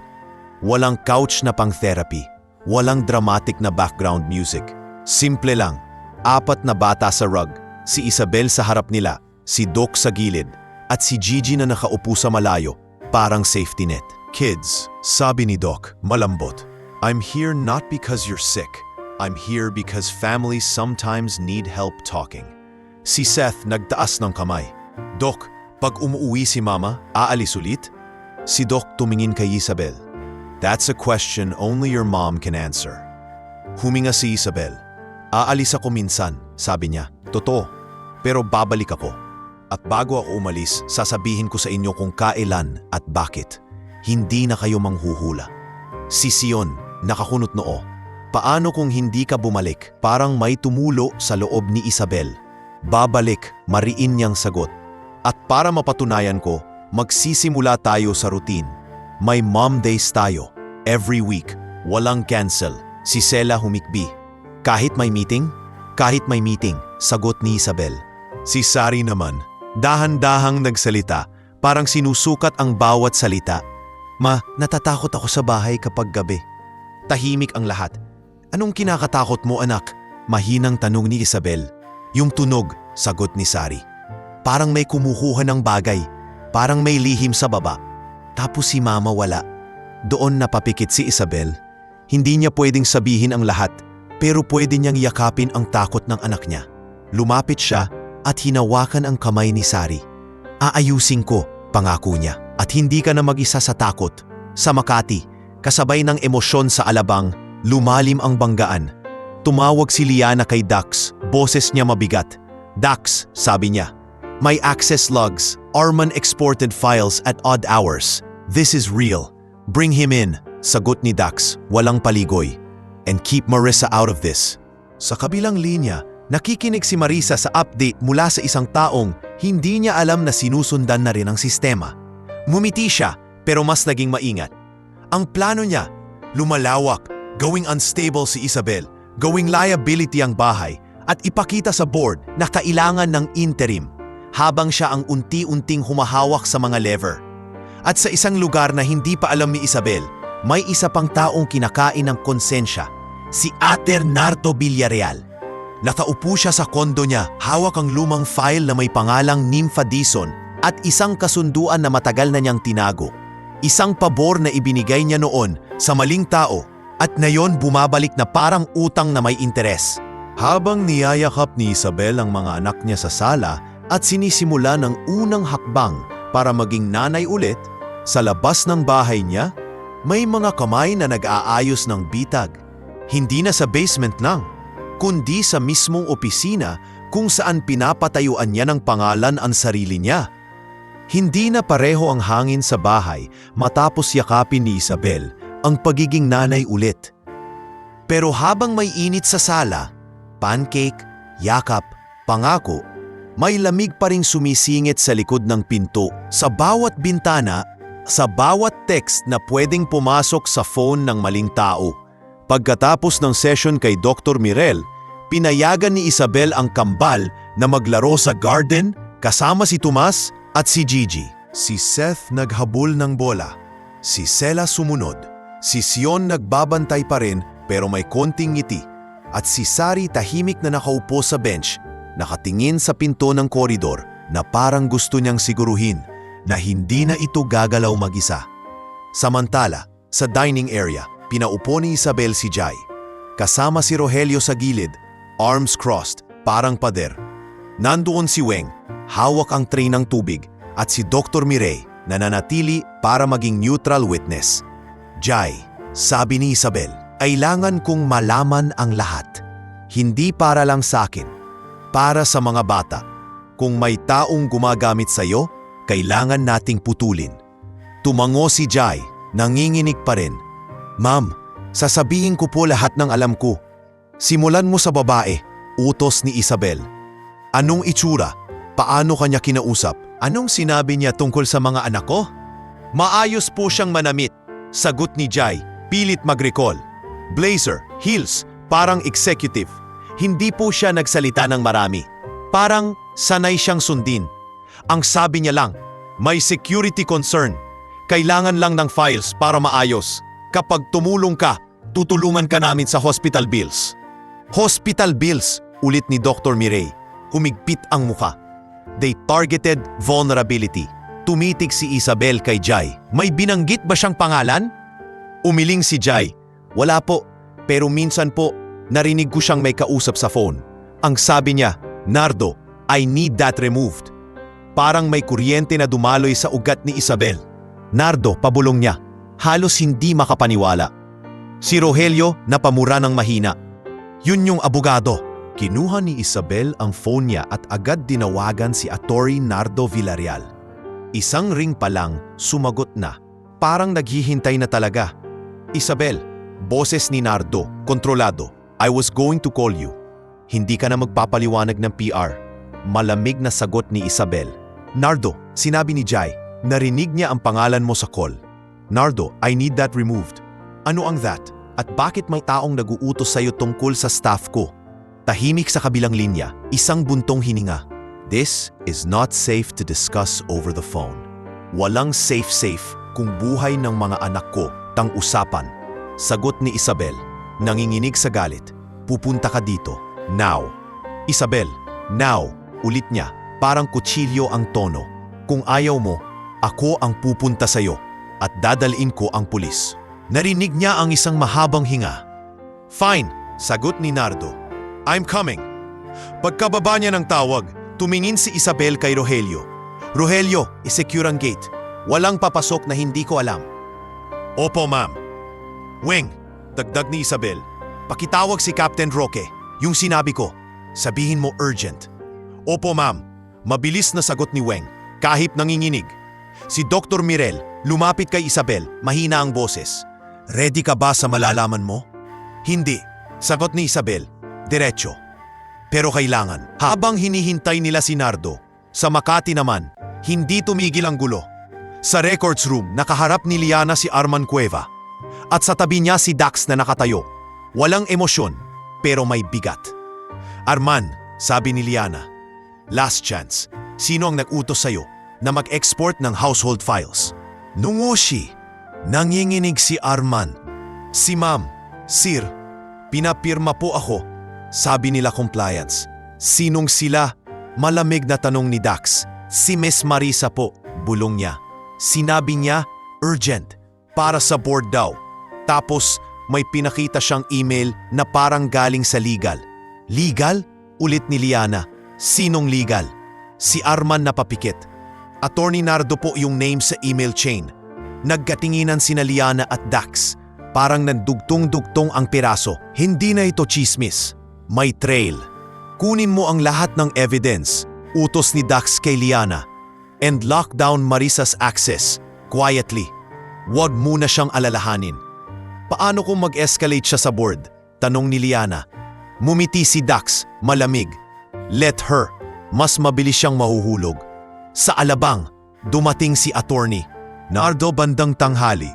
Walang couch na pang-therapy, walang dramatic na background music. Simple lang, 4 na bata sa rug, si Isabel sa harap nila, si Doc sa gilid, at si Gigi na nakaupo sa malayo, parang safety net. Kids, sabi ni Doc, malambot, I'm here not because you're sick. I'm here because families sometimes need help talking. Si Seth nagtaas ng kamay. Doc, pag umuwi si Mama, aalis ulit? Si Doc tumingin kay Isabel. That's a question only your mom can answer. Huminga si Isabel. Aalis ako minsan, sabi niya. Totoo, pero babalik ako. At bago ako umalis, sasabihin ko sa inyo kung kailan at bakit. Hindi na kayo manghuhula. Si Sion, nakakunot noo. Paano kung hindi ka bumalik? Parang may tumulo sa loob ni Isabel. Babalik, mariin niyang sagot. At para mapatunayan ko, magsisimula tayo sa routine. May mom days tayo. Every week. Walang cancel. Si Sela humikbi. Kahit may meeting? Kahit may meeting, sagot ni Isabel. Si Sari naman, dahan-dahang nagsalita, parang sinusukat ang bawat salita. Ma, natatakot ako sa bahay kapag gabi. Tahimik ang lahat. Anong kinakatakot mo, anak? Mahinang tanong ni Isabel. Yung tunog, sagot ni Sari. Parang may kumukuha ng bagay. Parang may lihim sa baba. Tapos si Mama wala. Doon napapikit si Isabel. Hindi niya pwedeng sabihin ang lahat, pero pwede niyang yakapin ang takot ng anak niya. Lumapit siya at hinawakan ang kamay ni Sari. Aayusin ko, pangako niya, at hindi ka na mag-isa sa takot. Sa Makati, kasabay ng emosyon sa alabang, lumalim ang banggaan. Tumawag si Liana kay Dax, boses niya mabigat. Dax, sabi niya, may access logs, Arman exported files at odd hours. This is real. Bring him in, sagot ni Dax, walang paligoy. And keep Marissa out of this. Sa kabilang linya, nakikinig si Marissa sa update mula sa isang taong hindi niya alam na sinusundan na rin ang sistema. Ngumiti siya pero mas naging maingat. Ang plano niya, lumalawak, gawing unstable si Isabel, gawing liability ang bahay at ipakita sa board na kailangan ng interim habang siya ang unti-unting humahawak sa mga lever. At sa isang lugar na hindi pa alam ni Isabel, may isa pang taong kinakain ng konsensya, si Ate Nardo Villarreal. Nakaupo siya sa kondo niya, hawak ang lumang file na may pangalang Nympha Dizon at isang kasunduan na matagal na niyang tinago. Isang pabor na ibinigay niya noon sa maling tao at ngayon bumabalik na parang utang na may interes. Habang niyayakap ni Isabel ang mga anak niya sa sala at sinisimula ng unang hakbang para maging nanay ulit, sa labas ng bahay niya, may mga kamay na nag-aayos ng bitag. Hindi na sa basement lang, kundi sa mismong opisina kung saan pinapatayuan niya ng pangalan ang sarili niya. Hindi na pareho ang hangin sa bahay matapos yakapin ni Isabel ang pagiging nanay ulit. Pero habang may init sa sala, pancake, yakap, pangako, may lamig pa ring sumisingit sa likod ng pinto, sa bawat bintana, sa bawat text na pwedeng pumasok sa phone ng maling tao. Pagkatapos ng session kay Dr. Mirel, pinayagan ni Isabel ang kambal na maglaro sa garden kasama si Tomas at si Gigi. Si Seth naghabol ng bola. Si Sela sumunod. Si Sion nagbabantay pa rin pero may konting ngiti. At si Sari tahimik na nakaupo sa bench, nakatingin sa pinto ng koridor na parang gusto niyang siguruhin na hindi na ito gagalaw mag-isa. Samantala, sa dining area, pinaupo ni Isabel si Jai. Kasama si Rogelio sa gilid, arms crossed, parang pader. Nandoon si Weng, hawak ang tray ng tubig, at si Dr. Mirey na nanatili para maging neutral witness. Jai, sabi ni Isabel, kailangan kong malaman ang lahat. Hindi para lang sa akin, para sa mga bata. Kung may taong gumagamit sa iyo, kailangan nating putulin. Tumango si Jai, nanginginig pa rin. Ma'am, sasabihin ko po lahat ng alam ko. Simulan mo sa babae, utos ni Isabel. Anong itsura? Paano kanya kinausap? Anong sinabi niya tungkol sa mga anak ko? Maayos po siyang manamit, sagot ni Jai, pilit mag-recall. Blazer, heels, parang executive. Hindi po siya nagsalita ng marami. Parang sanay siyang sundin. Ang sabi niya lang, may security concern. Kailangan lang ng files para maayos. Kapag tumulong ka, tutulungan ka namin sa hospital bills. Hospital bills, ulit ni Dr. Mirey. Humigpit ang mukha. They targeted vulnerability. Tumitig si Isabel kay Jai. May binanggit ba siyang pangalan? Umiling si Jai. Wala po, pero minsan po, narinig ko siyang may kausap sa phone. Ang sabi niya, Nardo, I need that removed. Parang may kuryente na dumaloy sa ugat ni Isabel. Nardo, pabulong niya. Halos hindi makapaniwala. Si Rogelio napamura ng mahina. Yun yung abogado. Kinuha ni Isabel ang phone niya at agad dinawagan si Atty. Nardo Villarreal. Isang ring pa lang, sumagot na. Parang naghihintay na talaga. Isabel, boses ni Nardo, kontrolado. I was going to call you. Hindi ka na magpapaliwanag ng PR. Malamig na sagot ni Isabel. Nardo, sinabi ni Jai, narinig niya ang pangalan mo sa call. Nardo, I need that removed. Ano ang that? At bakit may taong nag-uutos sa'yo tungkol sa staff ko? Tahimik sa kabilang linya, isang buntong hininga. This is not safe to discuss over the phone. Walang safe kung buhay ng mga anak ko tang usapan. Sagot ni Isabel, nanginginig sa galit. Pupunta ka dito, now. Isabel, now, ulit niya, parang kutsilyo ang tono. Kung ayaw mo, ako ang pupunta sa'yo at dadalin ko ang pulis. Narinig niya ang isang mahabang hinga. Fine, sagot ni Nardo. I'm coming. Pagkababa niya ng tawag, tumingin si Isabel kay Rogelio. Rogelio, isecure ang gate. Walang papasok na hindi ko alam. Opo, ma'am. Weng, dagdag ni Isabel. Pakitawag si Captain Roque. Yung sinabi ko, sabihin mo urgent. Opo, ma'am. Mabilis na sagot ni Weng, kahit nanginginig. Si Dr. Mirel, lumapit kay Isabel, mahina ang boses. Ready ka ba sa malalaman mo? Hindi, sagot ni Isabel. Diretso. Pero kailangan. Habang hinihintay nila si Nardo, sa Makati naman, hindi tumigil ang gulo. Sa records room, nakaharap ni Liana si Arman Cueva. At sa tabi niya si Dax na nakatayo. Walang emosyon, pero may bigat. Arman, sabi ni Liana, last chance. Sino ang nag-utos sa'yo na mag-export ng household files? Nungoshi. Nanginginig si Arman. Si Ma'am, Sir, pinapirma po ako. Sabi nila compliance. Sinong sila? Malamig na tanong ni Dax. Si Miss Marisa po, bulong niya. Sinabi niya, urgent, para sa board daw. Tapos may pinakita siyang email na parang galing sa legal. Legal? Ulit ni Liana. Sinong legal? Si Arman na papikit. Attorney Nardo po yung name sa email chain. Nagkatinginan sina Liana at Dax. Parang nandugtong-dugtong ang piraso. Hindi na ito chismis. May trail. Kunin mo ang lahat ng evidence, utos ni Dax kay Liana, and lock down Marisa's access, quietly. Huwag muna siyang alalahanin. Paano kung mag-escalate siya sa board? Tanong ni Liana. Mumiti si Dax, malamig. Let her. Mas mabilis siyang mahuhulog. Sa alabang, dumating si attorney. Nardo bandang tanghali.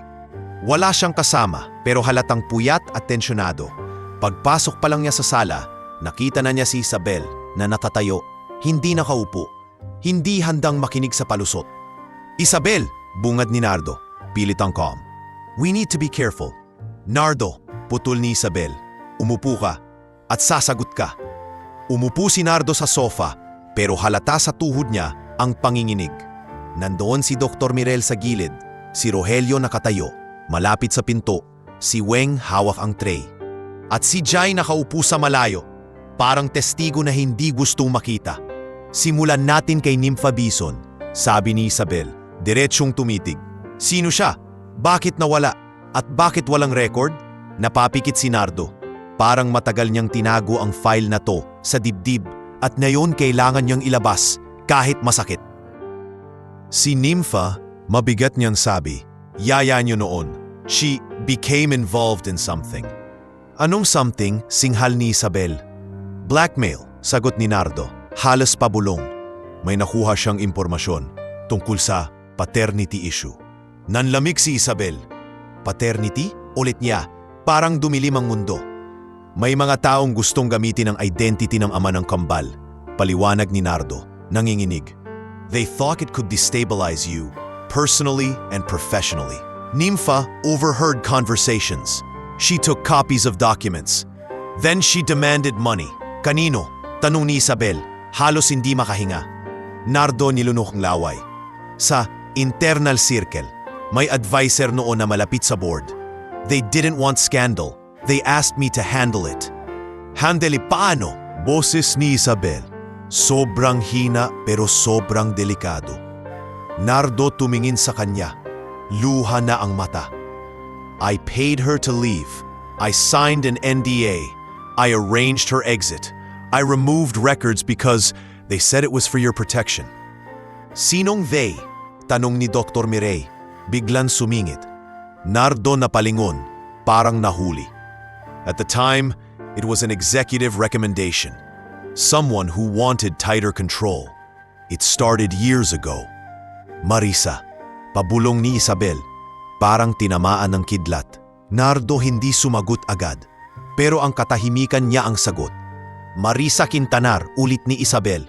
Wala siyang kasama pero halatang puyat at tensyonado. Pagpasok pa lang niya sa sala, nakita na niya si Isabel na nakatayo, hindi nakaupo, hindi handang makinig sa palusot. Isabel, bungad ni Nardo, pilit ang calm. We need to be careful. Nardo, putol ni Isabel, umupo ka at sasagot ka. Umupo si Nardo sa sofa pero halata sa tuhod niya ang panginginig. Nandoon si Dr. Mirel sa gilid, si Rogelio nakatayo, malapit sa pinto, si Weng hawak ang tray. At si Jai nakaupo sa malayo, parang testigo na hindi gustong makita. Simulan natin kay Nympha Bison, sabi ni Isabel, diretsyong tumitig. Sino siya? Bakit nawala? At bakit walang record? Napapikit si Nardo. Parang matagal niyang tinago ang file na to sa dibdib at ngayon kailangan niyang ilabas kahit masakit. Si Nympha, mabigat niyang sabi, yaya niyo noon. She became involved in something. Anong something? Singhal ni Isabel. Blackmail, sagot ni Nardo. Halos pabulong. May nakuha siyang impormasyon tungkol sa paternity issue. Nanlamig si Isabel. Paternity? Ulit niya. Parang dumilim ang mundo. May mga taong gustong gamitin ang identity ng ama ng kambal. Paliwanag ni Nardo, nanginginig. They thought it could destabilize you, personally and professionally. Nympha overheard conversations. She took copies of documents. Then she demanded money. Kanino? Tanong ni Isabel, halos hindi makahinga. Nardo nilunok ang laway. Sa internal circle, may advisor noon na malapit sa board. They didn't want scandal. They asked me to handle it. Handle paano? Boses ni Isabel. Sobrang hina pero sobrang delikado. Nardo tumingin sa kanya. Luha na ang mata. I paid her to leave. I signed an NDA. I arranged her exit. I removed records because they said it was for your protection. Sinong they? Tanong ni Dr. Mirey. Biglan sumingit. Nardo na palingon, parang nahuli. At the time, it was an executive recommendation. Someone who wanted tighter control. It started years ago. Marisa, pabulong ni Isabel. Parang tinamaan ng kidlat. Nardo hindi sumagot agad. Pero ang katahimikan niya ang sagot. Marisa Quintanar, ulit ni Isabel.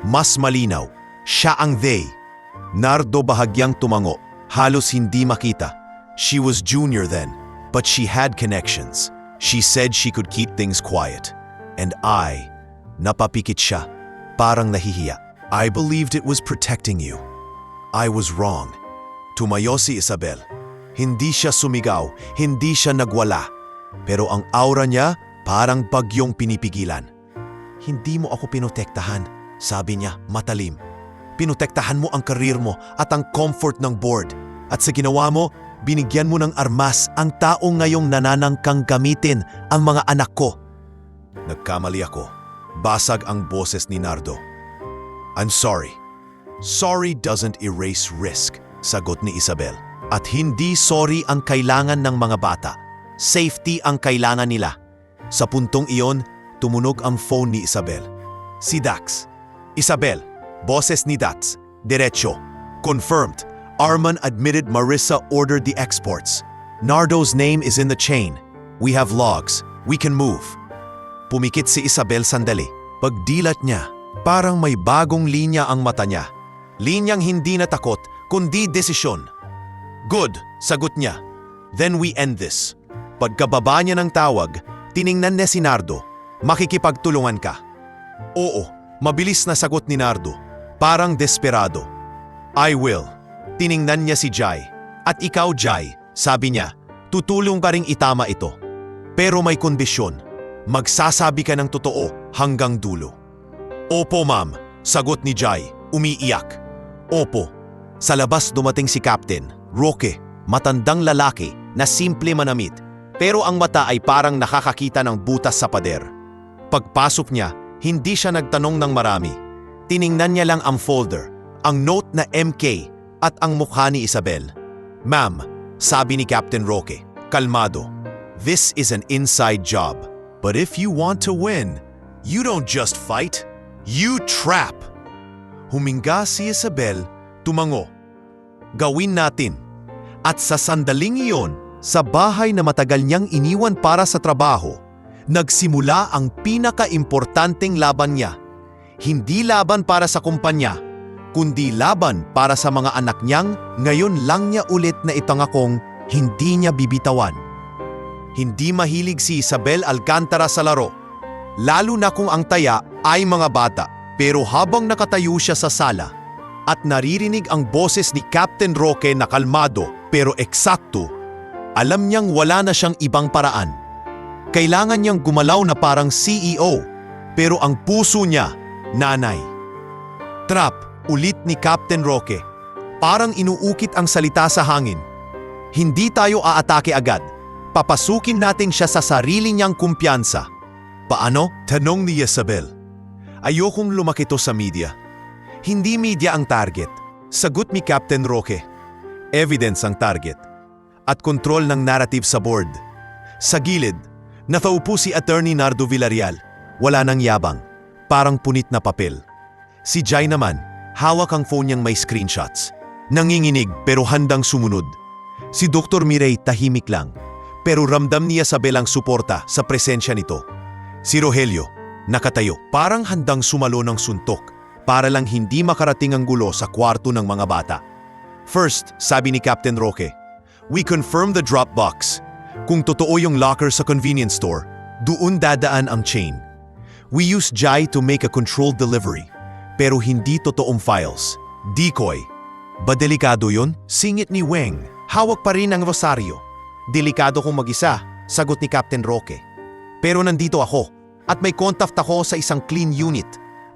Mas malinaw, siya ang they. Nardo bahagyang tumango, halos hindi makita. She was junior then, but she had connections. She said she could keep things quiet. And napapikit siya, parang nahihiya. I believed it was protecting you. I was wrong. Tumayo si Isabel. Hindi siya sumigaw, hindi siya nagwala. Pero ang aura niya parang bagyong pinipigilan. Hindi mo ako pinotektahan, sabi niya matalim. Pinotektahan mo ang karir mo at ang comfort ng board. At sa ginawa mo, binigyan mo ng armas ang taong ngayong nananangkang gamitin ang mga anak ko. Nagkamali ako. Basag ang boses ni Nardo. I'm sorry. Sorry doesn't erase risk, sagot ni Isabel. At hindi sorry ang kailangan ng mga bata. Safety ang kailangan nila. Sa puntong iyon, tumunog ang phone ni Isabel. Si Dax. Isabel, boses ni Dax. Diretso. Confirmed. Arman admitted Marissa ordered the exports. Nardo's name is in the chain. We have logs. We can move. Pumikit si Isabel sandali. Pagdilat niya, parang may bagong linya ang mata niya. Linyang hindi na takot, kundi desisyon. Good, sagot niya. Then we end this. Pagkababa niya ng tawag, tiningnan niya si Nardo. Makikipagtulungan ka. Oo, mabilis na sagot ni Nardo. Parang desperado. I will. Tiningnan niya si Jai. At ikaw, Jai, sabi niya, tutulong ka ring itama ito. Pero may kondisyon. Magsasabi ka ng totoo hanggang dulo. Opo, ma'am, sagot ni Jai, umiiyak. Opo. Sa labas dumating si Captain Roque, matandang lalaki na simple manamit, pero ang mata ay parang nakakakita ng butas sa pader. Pagpasok niya, hindi siya nagtanong ng marami. Tiningnan niya lang ang folder, ang note na MK at ang mukha ni Isabel. Ma'am, sabi ni Captain Roque, kalmado, this is an inside job. But if you want to win, you don't just fight, you trap. Huminga si Isabel, tumango. Gawin natin. At sa sandaling iyon, sa bahay na matagal niyang iniwan para sa trabaho, nagsimula ang pinaka-importanteng laban niya. Hindi laban para sa kumpanya, kundi laban para sa mga anak niyang ngayon lang niya ulit na ipangakong hindi niya bibitawan. Hindi mahilig si Isabel Alcantara sa laro, lalo na kung ang taya ay mga bata. Pero habang nakatayo siya sa sala at naririnig ang boses ni Captain Roque na kalmado pero eksakto, alam niyang wala na siyang ibang paraan. Kailangan niyang gumalaw na parang CEO, pero ang puso niya, nanay. Trap, ulit ni Captain Roque. Parang inuukit ang salita sa hangin. Hindi tayo aatake agad. Papasukin natin siya sa sarili niyang kumpiyansa. Paano? Tanong ni Isabel. Ayokong lumakito sa media. Hindi media ang target. Sagot ni Captain Roque. Evidence ang target. At kontrol ng narrative sa board. Sa gilid, nataupo si Attorney Nardo Villarreal. Wala nang yabang. Parang punit na papel. Si Jai naman, hawak ang phone niyang may screenshots. Nanginginig pero handang sumunod. Si Dr. Mirey tahimik lang. Pero ramdam niya sa belang suporta sa presensya nito. Si Rogelio, nakatayo, parang handang sumalo ng suntok para lang hindi makarating ang gulo sa kwarto ng mga bata. First, sabi ni Captain Roque, we confirm the drop box. Kung totoo yung locker sa convenience store, doon dadaan ang chain. We use Jai to make a controlled delivery, pero hindi totoong files. Decoy. Ba delikado yun? Singit ni Weng. Hawak pa rin ang rosaryo. Delikado kung mag-isa, sagot ni Captain Roque. Pero nandito ako, at may contact ako sa isang clean unit.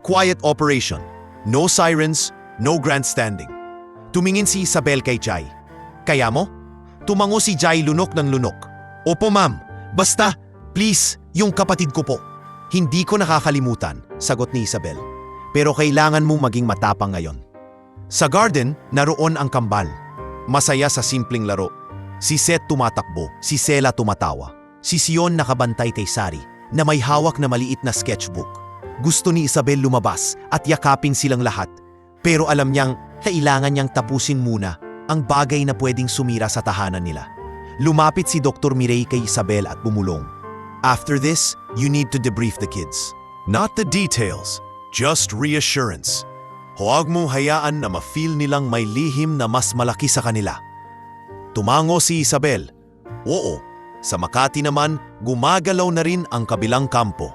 Quiet operation. No sirens, no grandstanding. Tumingin si Isabel kay Jai. Kaya mo? Tumango si Jai lunok ng lunok. Opo ma'am, basta, please, yung kapatid ko po. Hindi ko nakakalimutan, sagot ni Isabel. Pero kailangan mong maging matapang ngayon. Sa garden, naroon ang kambal. Masaya sa simpleng laro. Si Seth tumatakbo, si Sela tumatawa. Si Sion nakabantay kay Sari na may hawak na maliit na sketchbook. Gusto ni Isabel lumabas at yakapin silang lahat. Pero alam niyang kailangan niyang tapusin muna ang bagay na pwedeng sumira sa tahanan nila. Lumapit si Dr. Mirey kay Isabel at bumulong. After this, you need to debrief the kids. Not the details, just reassurance. Huwag mong hayaan na ma-feel nilang may lihim na mas malaki sa kanila. Tumango si Isabel. Oo, sa Makati naman, gumagalaw na rin ang kabilang kampo.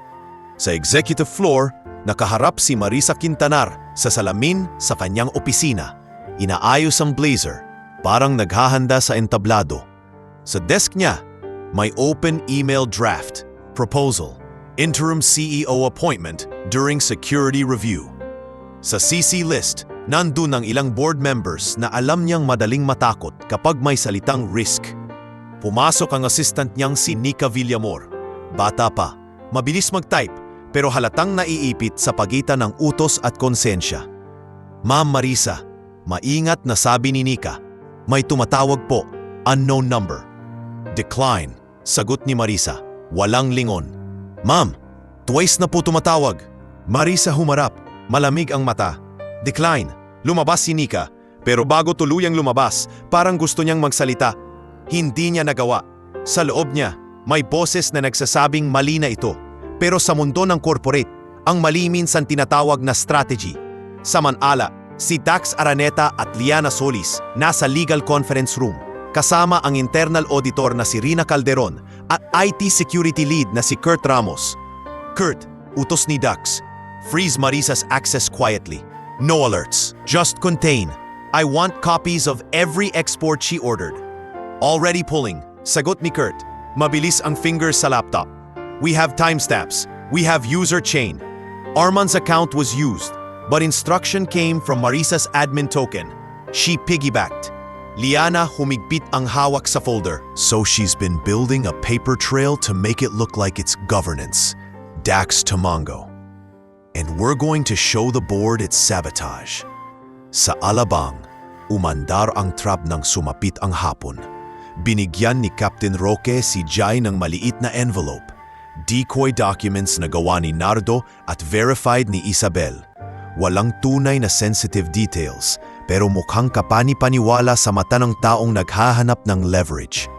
Sa executive floor, nakaharap si Marisa Quintanar sa salamin sa kanyang opisina. Inaayos ang blazer, parang naghahanda sa entablado. Sa desk niya, may open email draft, proposal, interim CEO appointment during security review. Sa CC list, nandun ang ilang board members na alam niyang madaling matakot kapag may salitang risk. Pumasok ang assistant niyang si Nika Villamor. Bata pa, mabilis mag-type pero halatang naiipit sa pagitan ng utos at konsensya. Ma'am Marisa, maingat na sabi ni Nika. May tumatawag po, unknown number. Decline, sagot ni Marisa, walang lingon. Ma'am, twice na po tumatawag. Marisa humarap, malamig ang mata. Decline, lumabas si Nika, pero bago tuluyang lumabas, parang gusto niyang magsalita. Hindi niya nagawa. Sa loob niya, may boses na nagsasabing mali na ito. Pero sa mundo ng corporate, ang mali minsan tinatawag na strategy. Samantala, si Dax Araneta at Liana Solis nasa legal conference room, kasama ang internal auditor na si Rina Calderon at IT security lead na si Kurt Ramos. Kurt, utos ni Dax, freeze Marisa's access quietly. No alerts, just contain. I want copies of every export she ordered. Already pulling, sagot ni Kurt. Mabilis ang fingers sa laptop. We have timestamps. We have user chain. Arman's account was used, but instruction came from Marisa's admin token. She piggybacked. Liana humigpit ang hawak sa folder. So she's been building a paper trail to make it look like it's governance. Dax Tamango. And we're going to show the board its sabotage. Sa Alabang, umandar ang trap ng sumapit ang hapon. Binigyan ni Captain Roque si Jai ng maliit na envelope. Decoy documents na gawa ni Nardo at verified ni Isabel. Walang tunay na sensitive details, pero mukhang kapani-paniwala sa mata ng taong naghahanap ng leverage.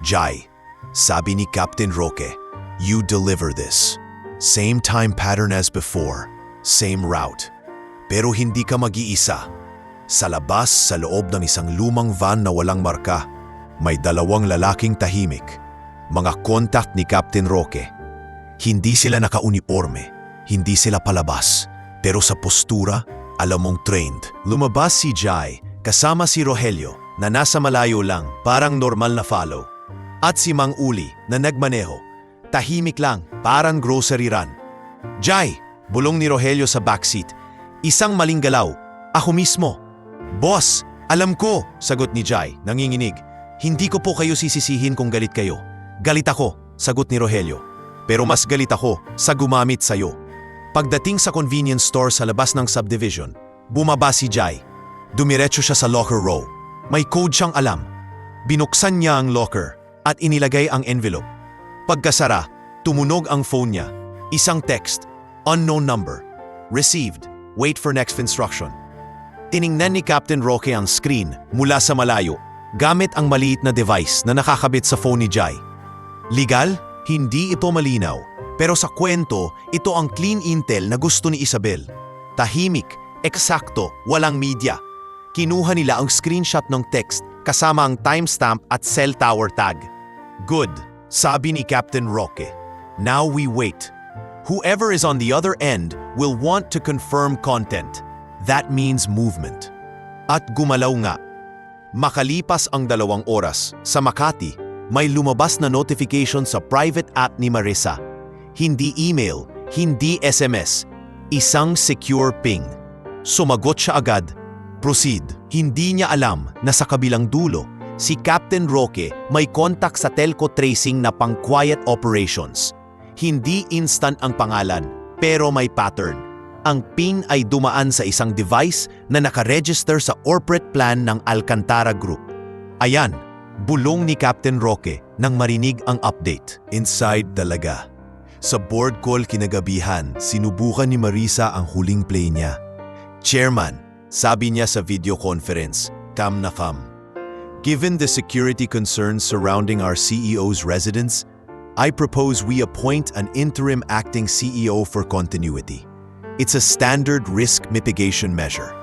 Jai, sabi ni Captain Roque, you deliver this. Same time pattern as before, same route. Pero hindi ka mag-iisa. Sa labas, sa loob ng isang lumang van na walang marka, may dalawang lalaking tahimik, mga contact ni Captain Roque. Hindi sila naka-uniforme, hindi sila palabas, pero sa postura, alam mong trained. Lumabas si Jai, kasama si Rogelio, na nasa malayo lang, parang normal na follow. At si Mang Uli, na nagmaneho, tahimik lang, parang grocery run. Jai, bulong ni Rogelio sa backseat. Isang maling galaw, ako mismo. Boss, alam ko, sagot ni Jai, nanginginig. Hindi ko po kayo sisisihin kung galit kayo. Galit ako, sagot ni Rogelio. Pero mas galit ako sa gumamit sa'yo. Pagdating sa convenience store sa labas ng subdivision, bumaba si Jai. Dumiretso siya sa locker row. May code siyang alam. Binuksan niya ang locker at inilagay ang envelope. Pagkasara, tumunog ang phone niya. Isang text, unknown number. Received, wait for next instruction. Tiningnan ni Captain Roque ang screen mula sa malayo, gamit ang maliit na device na nakakabit sa phone ni Jai. Legal? Hindi ito malinaw. Pero sa kwento, ito ang clean intel na gusto ni Isabel. Tahimik, eksakto, walang media. Kinuha nila ang screenshot ng text kasama ang timestamp at cell tower tag. Good, sabi ni Captain Roque. Now we wait. Whoever is on the other end will want to confirm content. That means movement. At gumalaw nga. Makalipas ang 2 oras, sa Makati, may lumabas na notification sa private app ni Marisa. Hindi email, hindi SMS, isang secure ping. Sumagot siya agad. Proceed. Hindi niya alam na sa kabilang dulo, si Captain Roque may contact sa telco tracing na pang-quiet operations. Hindi instant ang pangalan, pero may pattern. Ang ping ay dumaan sa isang device na nakaregister sa corporate plan ng Alcantara Group. Ayan, bulong ni Captain Roque nang marinig ang update. Inside talaga. Sa board call kinagabihan, sinubukan ni Marisa ang huling play niya. Chairman, sabi niya sa video conference, calm na calm. Given the security concerns surrounding our CEO's residence, I propose we appoint an interim acting CEO for continuity. It's a standard risk mitigation measure.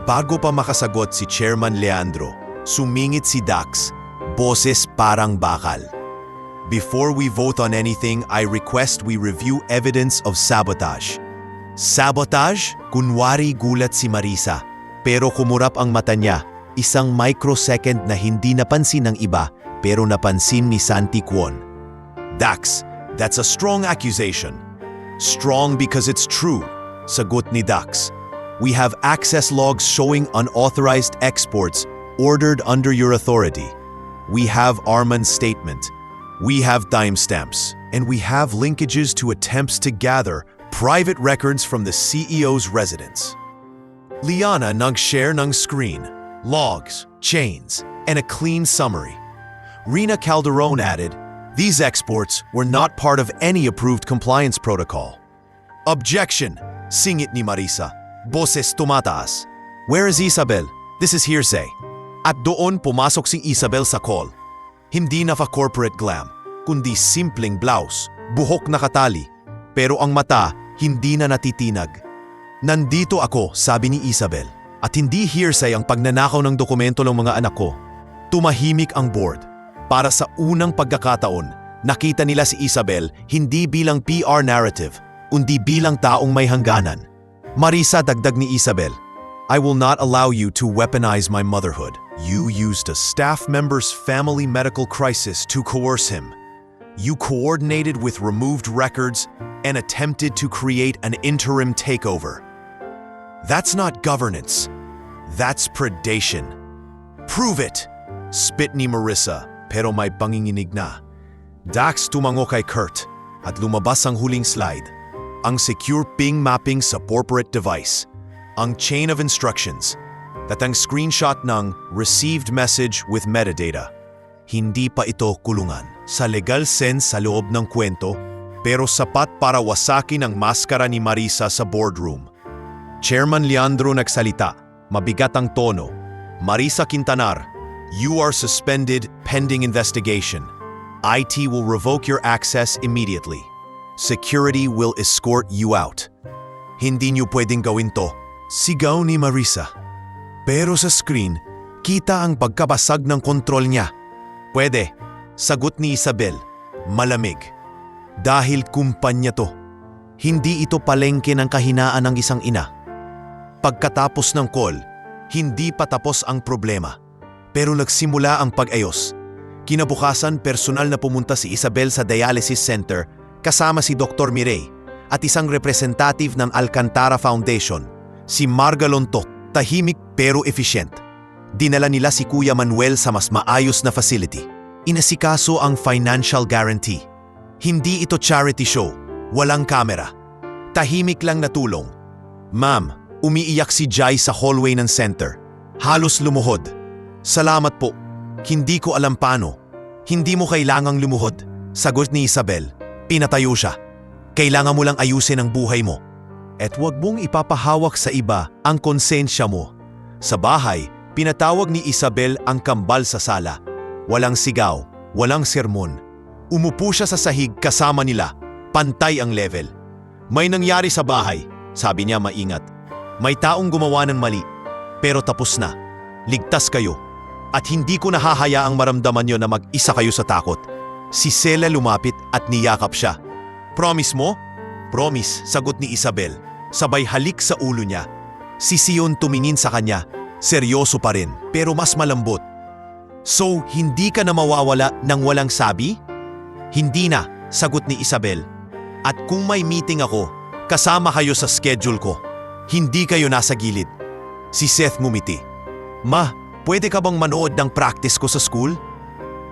Bago pa makasagot si Chairman Leandro, sumingit si Dax, boses parang bakal. Before we vote on anything, I request we review evidence of sabotage. Sabotage? Kunwari gulat si Marisa, pero kumurap ang mata niya, isang microsecond na hindi napansin ng iba, pero napansin ni Santi Kwon. Dax, that's a strong accusation. Strong because it's true, sagot ni Dax. We have access logs showing unauthorized exports ordered under your authority. We have Arman's statement. We have timestamps. And we have linkages to attempts to gather private records from the CEO's residence. Liana nag-share ng screen, logs, chains, and a clean summary. Rina Calderon added, these exports were not part of any approved compliance protocol. Objection! Singit ni Marisa. Boses tumataas. Where is Isabel? This is hearsay. At doon pumasok si Isabel sa call. Hindi na fa corporate glam, kundi simpleng blouse, buhok na katali. Pero ang mata, hindi na natitinag. Nandito ako, sabi ni Isabel. At hindi hearsay ang pagnanakaw ng dokumento ng mga anak ko. Tumahimik ang board. Para sa unang pagkakataon, nakita nila si Isabel hindi bilang PR narrative, kundi bilang taong may hangganan. Marisa, dagdag ni Isabel, I will not allow you to weaponize my motherhood. You used a staff member's family medical crisis to coerce him. You coordinated with removed records and attempted to create an interim takeover. That's not governance. That's predation. Prove it! Spit ni Marisa, pero may panginginig na. Dax tumango kay Kurt at lumabas ang huling slide. Ang secure ping mapping sa corporate device. Ang chain of instructions. At ang screenshot ng received message with metadata. Hindi pa ito kulungan. Sa legal sense sa loob ng kwento, pero sapat para wasakin ang maskara ni Marisa sa boardroom. Chairman Leandro nagsalita, mabigat ang tono. Marisa Quintanar, you are suspended pending investigation. IT will revoke your access immediately. Security will escort you out. Hindi niyo pwedeng gawin to, sigaw ni Marisa. Pero sa screen, kita ang pagkabasag ng kontrol niya. Pwede, sagot ni Isabel, malamig. Dahil kumpanya to, hindi ito palengke ng kahinaan ng isang ina. Pagkatapos ng call, hindi pa tapos ang problema. Pero nagsimula ang pag-ayos. Kinabukasan, personal na pumunta si Isabel sa dialysis center kasama si Dr. Mirey at isang representative ng Alcantara Foundation, si Marga Lontok, tahimik pero efficient. Dinala nila si Kuya Manuel sa mas maayos na facility. Inasikaso ang financial guarantee. Hindi ito charity show, walang kamera. Tahimik lang na tulong. Ma'am, umiiyak si Jai sa hallway ng center. Halos lumuhod. Salamat po. Hindi ko alam paano. Hindi mo kailangang lumuhod. Sagot ni Isabel. Pinatayo siya. Kailangan mo lang ayusin ang buhay mo. At huwag mong ipapahawak sa iba ang konsensya mo. Sa bahay, pinatawag ni Isabel ang kambal sa sala. Walang sigaw, walang sermon. Umupo siya sa sahig kasama nila. Pantay ang level. May nangyari sa bahay, sabi niya maingat. May taong gumawa ng mali, pero tapos na. Ligtas kayo. At hindi ko nahahayaang maramdaman niyo na mag-isa kayo sa takot. Si Sela lumapit at niyakap siya. Promise mo? Promise, sagot ni Isabel. Sabay halik sa ulo niya. Si Sion tumingin sa kanya. Seryoso pa rin, pero mas malambot. So, hindi ka na mawawala ng walang sabi? Hindi na, sagot ni Isabel. At kung may meeting ako, kasama kayo sa schedule ko. Hindi kayo nasa gilid. Si Seth ngumiti. Ma, pwede ka bang manood ng practice ko sa school?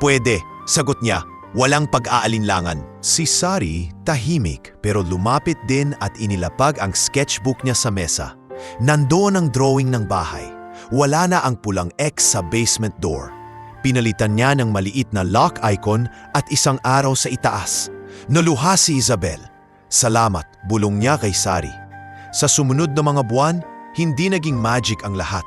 Pwede, sagot niya. Walang pag-aalinlangan. Si Sari, tahimik pero lumapit din at inilapag ang sketchbook niya sa mesa. Nandoon ang drawing ng bahay. Wala na ang pulang X sa basement door. Pinalitan niya ng maliit na lock icon at isang araw sa itaas. Naluha si Isabel. Salamat, bulong niya kay Sari. Sa sumunod na mga buwan, hindi naging magic ang lahat.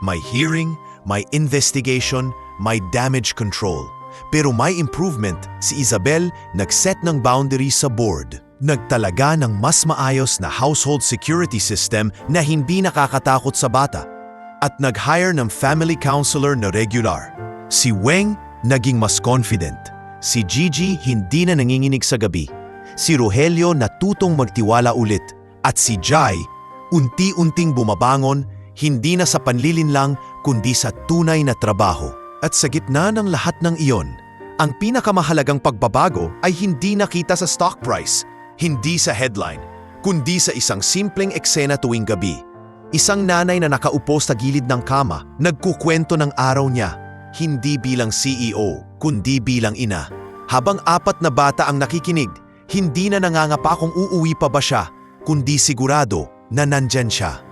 May hearing, may investigation, may damage control. Pero may improvement, si Isabel nag-set ng boundaries sa board. Nagtalaga ng mas maayos na household security system na hindi nakakatakot sa bata. At nag-hire ng family counselor na regular. Si Weng naging mas confident. Si Gigi hindi na nanginginig sa gabi. Si Rogelio natutong magtiwala ulit. At si Jai, unti-unting bumabangon, hindi na sa panlilinlang kundi sa tunay na trabaho. At sa gitna ng lahat ng iyon, ang pinakamahalagang pagbabago ay hindi nakita sa stock price, hindi sa headline, kundi sa isang simpleng eksena tuwing gabi. Isang nanay na nakaupo sa gilid ng kama, nagkukwento ng araw niya, hindi bilang CEO, kundi bilang ina. Habang 4 na bata ang nakikinig, hindi na nangangapa kung uuwi pa ba siya, kundi sigurado na nandyan siya.